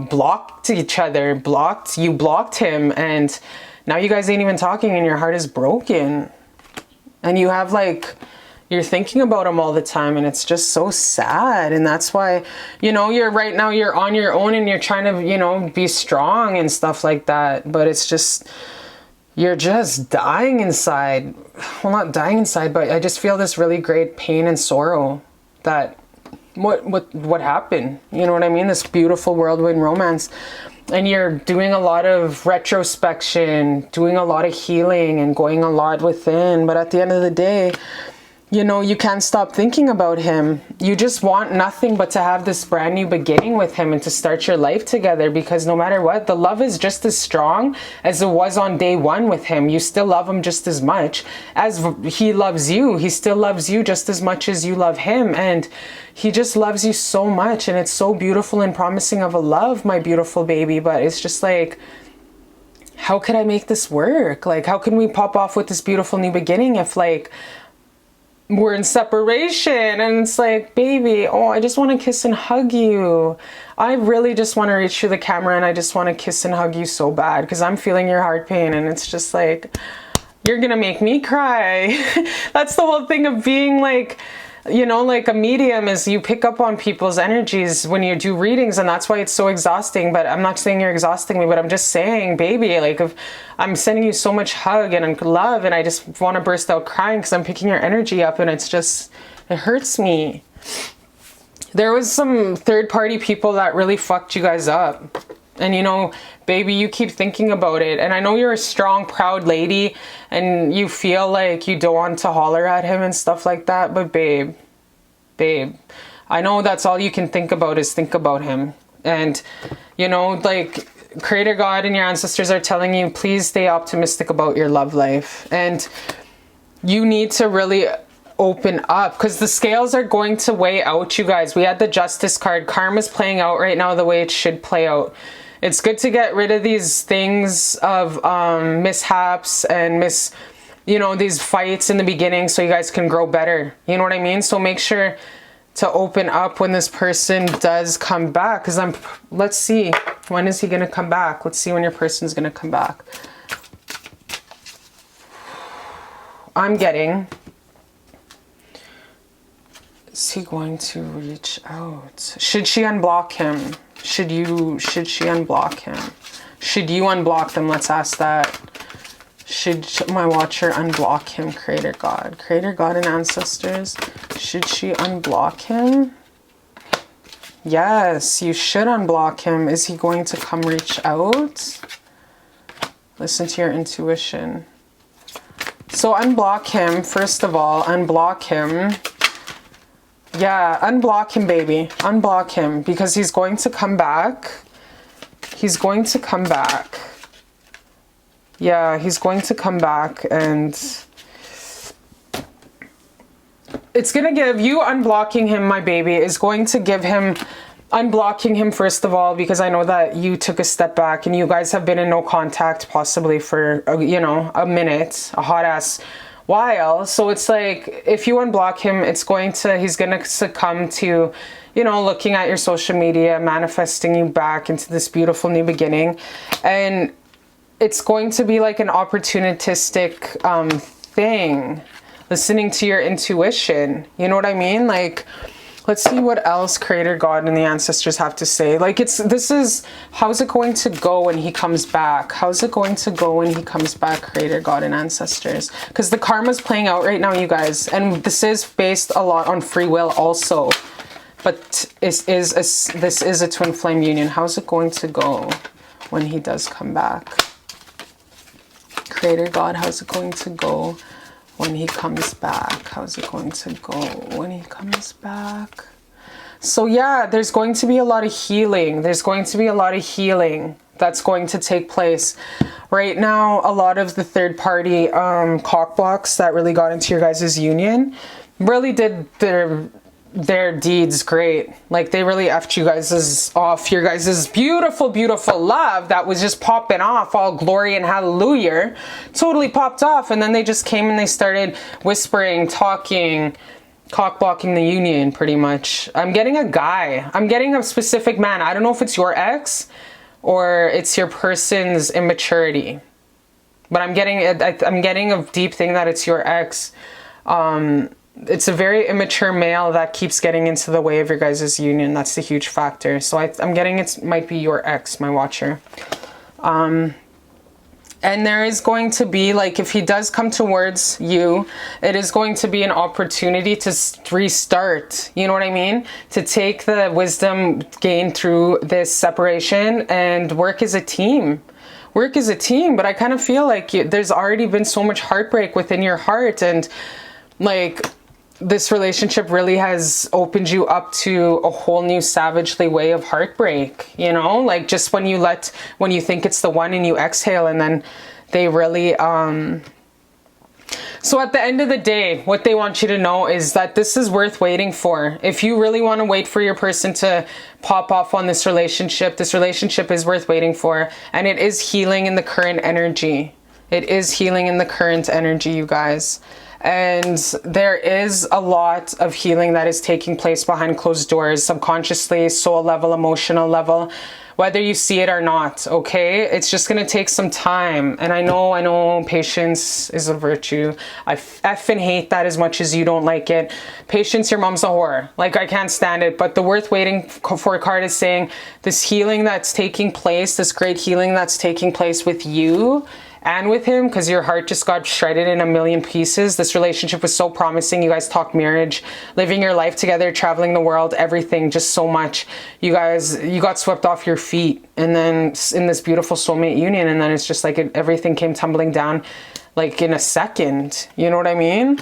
blocked each other, you blocked him. And now you guys ain't even talking, and your heart is broken. And you have you're thinking about him all the time, and it's just so sad. And that's why, you're right now, you're on your own and you're trying to, be strong and stuff like that. But it's just, you're just dying inside. Well, not dying inside, but I just feel this really great pain and sorrow that what happened. You know what I mean? This beautiful whirlwind romance. And you're doing a lot of retrospection, doing a lot of healing and going a lot within. But at the end of the day, you know, you can't stop thinking about him. You just want nothing but to have this brand new beginning with him and to start your life together, because no matter what, the love is just as strong as it was on day one with him. You still love him just as much as he loves you. He still loves you just as much as you love him. And he just loves you so much. And it's so beautiful and promising of a love, my beautiful baby. But it's just like, how could I make this work? Like, how can we pop off with this beautiful new beginning if, like, we're in separation? And it's like, baby, oh, I just want to kiss and hug you. I really just want to reach through the camera and I just want to kiss and hug you so bad, because I'm feeling your heart pain. And it's just like, you're gonna make me cry. That's the whole thing of being like, you know, like a medium, is you pick up on people's energies when you do readings, and that's why it's so exhausting. But I'm not saying you're exhausting me, but I'm just saying, baby, like, if I'm sending you so much hug and love, and I just want to burst out crying because I'm picking your energy up, and it's just, it hurts me. There was some third-party people that really fucked you guys up. And you know, baby, you keep thinking about it. And I know you're a strong, proud lady and you feel like you don't want to holler at him and stuff like that. But babe, I know that's all you can think about is think about him. And you know, like, Creator God and your ancestors are telling you, please stay optimistic about your love life. And you need to really open up, because the scales are going to weigh out, you guys. We had the Justice card. Karma's playing out right now the way it should play out. It's good to get rid of these things of mishaps and you know, these fights in the beginning, so you guys can grow better. You know what I mean? So make sure to open up when this person does come back, because let's see, when is he gonna come back? Let's see when your person's gonna come back. I'm getting, is he going to reach out? Should she unblock him? Should she unblock him? Should you unblock them? Let's ask that. Should my watcher unblock him, Creator God? Creator God and ancestors, should she unblock him? Yes, you should unblock him. Is he going to come reach out? Listen to your intuition. So unblock him, first of all, unblock him. Yeah, unblock him, baby. Unblock him, because he's going to come back. He's going to come back. Yeah, he's going to come back, and it's going to give you unblocking him, my baby, is going to give him unblocking him, first of all, because I know that you took a step back and you guys have been in no contact possibly for, you know, a minute, a hot ass while. So it's like, if you unblock him, he's gonna succumb to, you know, looking at your social media, manifesting you back into this beautiful new beginning. And it's going to be like an opportunistic thing, listening to your intuition. You know what I mean? Like, let's see what else Creator God and the ancestors have to say. Like, how's it going to go when he comes back? How's it going to go when he comes back, Creator God and ancestors? Because the karma's playing out right now, you guys. And this is based a lot on free will also. But this is a twin flame union. How's it going to go when he does come back? Creator God, how's it going to go when he comes back? How's it going to go when he comes back? So yeah, there's going to be a lot of healing. There's going to be a lot of healing that's going to take place. Right now, a lot of the third party cock blocks that really got into your guys' union really did their deeds great. Like, they really effed you guys off, your guys' beautiful, beautiful love that was just popping off, all glory and hallelujah, totally popped off. And then they just came and they started whispering, talking, cock blocking the union, pretty much. I'm getting a guy. I'm getting a specific man. I don't know if it's your ex or it's your person's immaturity, but I'm getting a deep thing that it's your ex. It's a very immature male that keeps getting into the way of your guys' union. That's the huge factor. So I'm getting it might be your ex, my watcher. And there is going to be, like, if he does come towards you, it is going to be an opportunity to restart. You know what I mean? To take the wisdom gained through this separation and work as a team. Work as a team. But I kind of feel like there's already been so much heartbreak within your heart. And, like, this relationship really has opened you up to a whole new savagely way of heartbreak, you know, like just when you think it's the one and you exhale, and then they really, so at the end of the day, what they want you to know is that this is worth waiting for. If you really want to wait for your person to pop off on this relationship is worth waiting for. And it is healing in the current energy. It is healing in the current energy, you guys. And there is a lot of healing that is taking place behind closed doors, subconsciously, soul level, emotional level, whether you see it or not, okay? It's just gonna take some time. And I know patience is a virtue. I effing hate that as much as you don't like it. Patience, your mom's a whore. Like, I can't stand it. But the worth waiting for card is saying this healing that's taking place, this great healing that's taking place with you and with him, because your heart just got shredded in a million pieces. This relationship was so promising. You guys talked marriage, living your life together, traveling the world, everything, just so much. You got swept off your feet, and then in this beautiful soulmate union, and then it's just like everything came tumbling down like in a second. You know what I mean?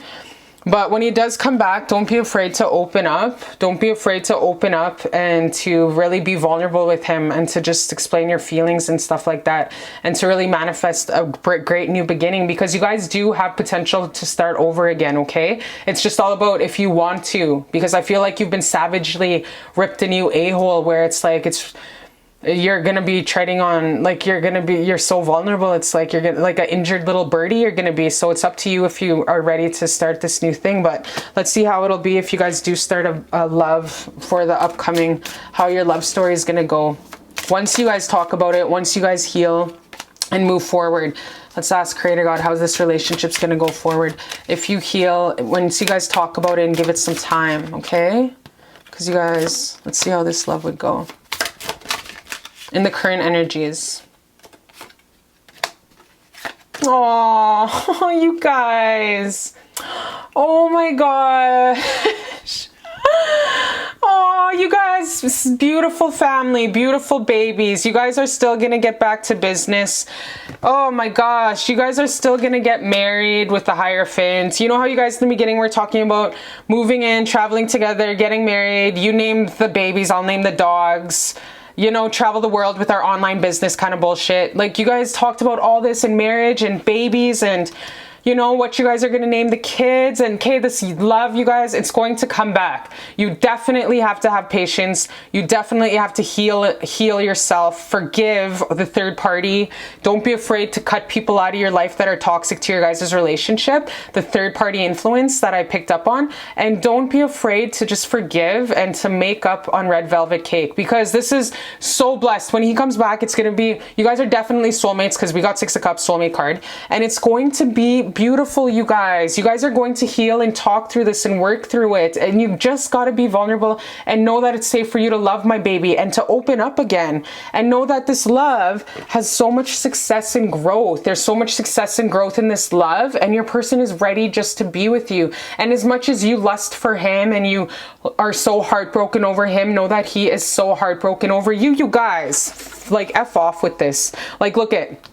But when he does come back, don't be afraid to open up. Don't be afraid to open up and to really be vulnerable with him, and to just explain your feelings and stuff like that, and to really manifest a great new beginning, because you guys do have potential to start over again, okay? It's just all about if you want to, because I feel like you've been savagely ripped a new a-hole where it's like you're gonna be treading on, like you're so vulnerable. It's like you're gonna, like an injured little birdie you're gonna be. So it's up to you if you are ready to start this new thing. But let's see how it'll be if you guys do start a love for the upcoming, how your love story is gonna go once you guys talk about it, once you guys heal and move forward. Let's ask Creator God how this relationship's gonna go forward if you heal, once you guys talk about it and give it some time, okay? Because you guys, let's see how this love would go in the current energies. Oh, you guys. Oh my gosh. Oh, you guys, this is beautiful family, beautiful babies. You guys are still gonna get back to business. Oh my gosh, you guys are still gonna get married with the Hierophant. You know how you guys in the beginning were talking about moving in, traveling together, getting married. You named the babies, I'll name the dogs. You know, travel the world with our online business kind of bullshit. Like, you guys talked about all this in marriage and babies and, you know, what you guys are going to name the kids. And okay, this love, you guys, it's going to come back. You definitely have to have patience. You definitely have to heal yourself, forgive the third party. Don't be afraid to cut people out of your life that are toxic to your guys' relationship, the third party influence that I picked up on. And don't be afraid to just forgive and to make up on red velvet cake, because this is so blessed. When he comes back, it's going to be, you guys are definitely soulmates, because we got Six of Cups soulmate card, and it's going to be beautiful, you guys. You guys are going to heal and talk through this and work through it. And you just got to be vulnerable and know that it's safe for you to love my baby and to open up again, and know that this love has so much success and growth. There's so much success and growth in this love, and your person is ready just to be with you. And as much as you lust for him and you are so heartbroken over him, know that he is so heartbroken over you, you guys. Like, F off with this. Like, look at,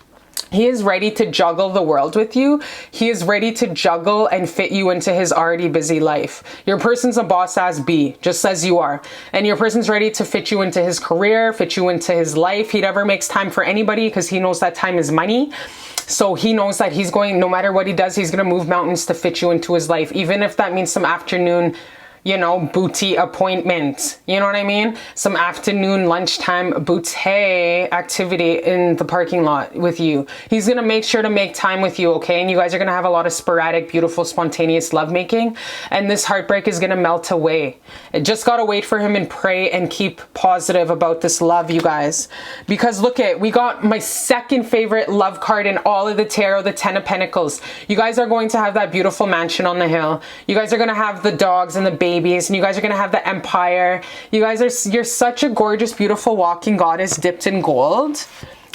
he is ready to juggle the world with you. He is ready to juggle and fit you into his already busy life. Your person's a boss ass bee, just as you are. And your person's ready to fit you into his career, fit you into his life. He never makes time for anybody because he knows that time is money. So he knows that he's going, no matter what he does, he's going to move mountains to fit you into his life. Even if that means some afternoon, you know, booty appointment, you know what I mean? Some afternoon, lunchtime booty activity in the parking lot with you. He's gonna make sure to make time with you, okay? And you guys are gonna have a lot of sporadic, beautiful, spontaneous lovemaking, and this heartbreak is gonna melt away. Just gotta wait for him and pray and keep positive about this love, you guys. Because look at, we got my second favorite love card in all of the tarot, the Ten of Pentacles. You guys are going to have that beautiful mansion on the hill. You guys are gonna have the dogs and the babies, and you guys are gonna have the empire. You guys are, you're such a gorgeous, beautiful walking goddess dipped in gold.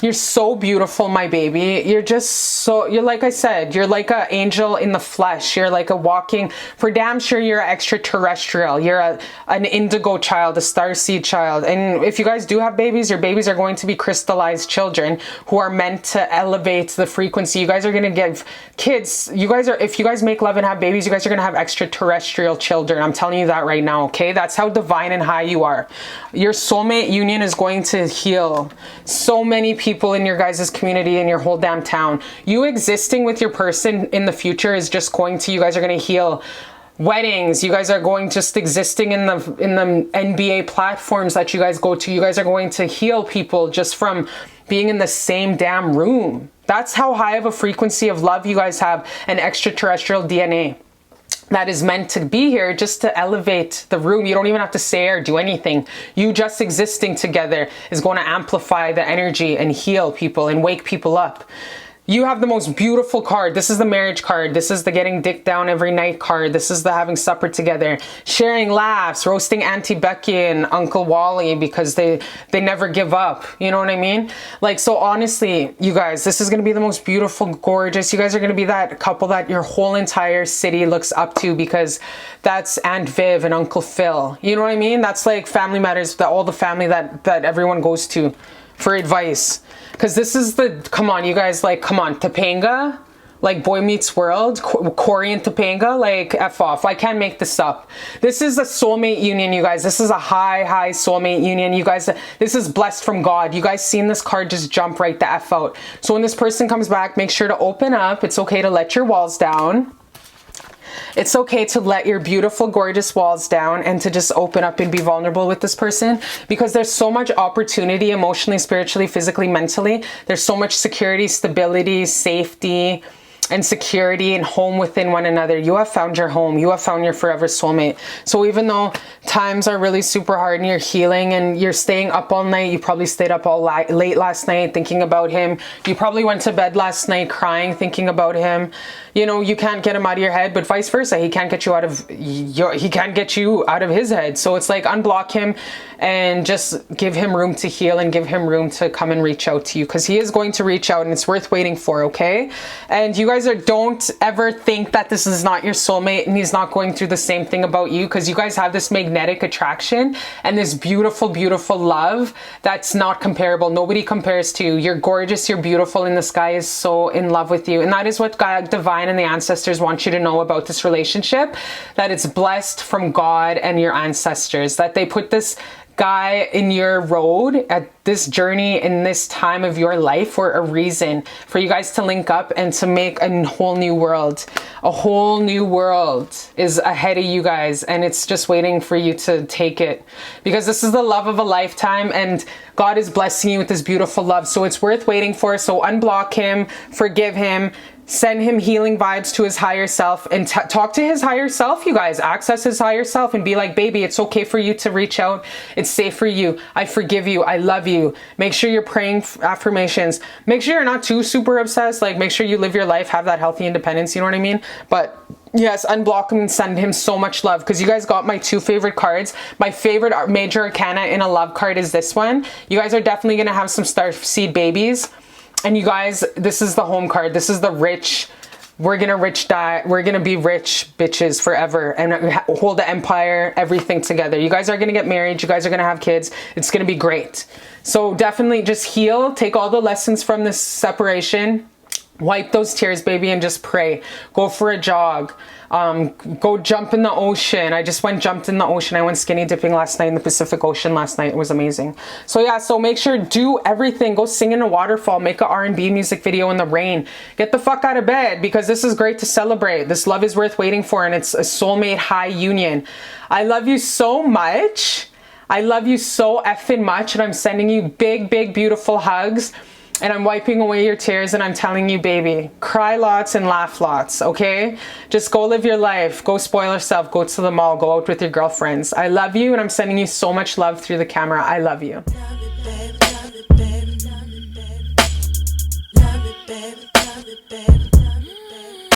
You're so beautiful, my baby. You're just so, you're like I said, you're like an angel in the flesh. You're like a walking, for damn sure you're extraterrestrial. You're an indigo child, a starseed child. And if you guys do have babies, your babies are going to be crystallized children who are meant to elevate the frequency. You guys are going to give kids, you guys are, if you guys make love and have babies, you guys are going to have extraterrestrial children. I'm telling you that right now, okay? That's how divine and high you are. Your soulmate union is going to heal so many people in your guys' community, in your whole damn town. You existing with your person in the future is just going to, you guys are going to heal weddings. You guys are going, just existing in the NBA platforms that you guys go to. You guys are going to heal people just from being in the same damn room. That's how high of a frequency of love you guys have, an extraterrestrial DNA that is meant to be here just to elevate the room. You don't even have to say or do anything. You just existing together is going to amplify the energy and heal people and wake people up. You have the most beautiful card. This is the marriage card. This is the getting dick down every night card. This is the having supper together, sharing laughs, roasting Auntie Becky and Uncle Wally because they never give up. You know what I mean? Like, so honestly, you guys, this is going to be the most beautiful, gorgeous. You guys are going to be that couple that your whole entire city looks up to because that's Aunt Viv and Uncle Phil. You know what I mean? That's like Family Matters, all the family that everyone goes to for advice. Because this is the, come on, you guys, like, come on, Topanga, like Boy Meets World, Corey and Topanga, like, F off. I can't make this up. This is a soulmate union, you guys. This is a high, high soulmate union. You guys, this is blessed from God. You guys seen this card just jump right the F out. So when this person comes back, make sure to open up. It's okay to let your walls down. It's okay to let your beautiful, gorgeous walls down and to just open up and be vulnerable with this person, because there's so much opportunity emotionally, spiritually, physically, mentally. There's so much security, stability, safety, and security and home within one another. You have found your home. You have found your forever soulmate. So even though times are really super hard and you're healing and you're staying up all night, you probably stayed up all late last night thinking about him. You probably went to bed last night crying, thinking about him. You know, you can't get him out of your head, but vice versa. He can't get you out of he can't get you out of his head. So it's like, unblock him and just give him room to heal and give him room to come and reach out to you, because he is going to reach out and it's worth waiting for, okay? And you guys don't ever think that this is not your soulmate and he's not going through the same thing about you, because you guys have this magnetic attraction and this beautiful, beautiful love that's not comparable. Nobody compares to you. You're gorgeous, you're beautiful, and this guy is so in love with you. And that is what God, divine, and the ancestors want you to know about this relationship, that it's blessed from God and your ancestors, that they put this guy in your road at this journey in this time of your life for a reason, for you guys to link up and to make a whole new world. A whole new world is ahead of you guys, and it's just waiting for you to take it, because this is the love of a lifetime and God is blessing you with this beautiful love. So it's worth waiting for. So unblock him, forgive him, send him healing vibes to his higher self, and talk to his higher self, you guys. Access his higher self and be like, baby, it's okay for you to reach out. It's safe for you. I forgive you. I love you. Make sure you're praying affirmations. Make sure you're not too super obsessed. Like, make sure you live your life, have that healthy independence. You know what I mean? But yes, unblock him and send him so much love, because you guys got my two favorite cards. My favorite major arcana in a love card is this one. You guys are definitely going to have some starseed babies. And you guys, this is the home card. This is the rich. We're gonna we're gonna be rich bitches forever and hold the empire, everything together. You guys are gonna get married. You guys are gonna have kids. It's gonna be great. So definitely just heal. Take all the lessons from this separation. Wipe those tears, baby, and just pray. Go for a jog. Go jump in the ocean. I just jumped in the ocean. I went skinny dipping last night in the Pacific Ocean last night. It was amazing. So yeah, so make sure, do everything. Go sing in a waterfall. Make a R&B music video in the rain. Get the fuck out of bed, because this is great to celebrate. This love is worth waiting for, and it's a soulmate high union. I love you so much. I love you so effing much, and I'm sending you big, big, beautiful hugs. And I'm wiping away your tears, and I'm telling you, baby, cry lots and laugh lots, okay? Just go live your life. Go spoil yourself. Go to the mall. Go out with your girlfriends. I love you, and I'm sending you so much love through the camera. I love you.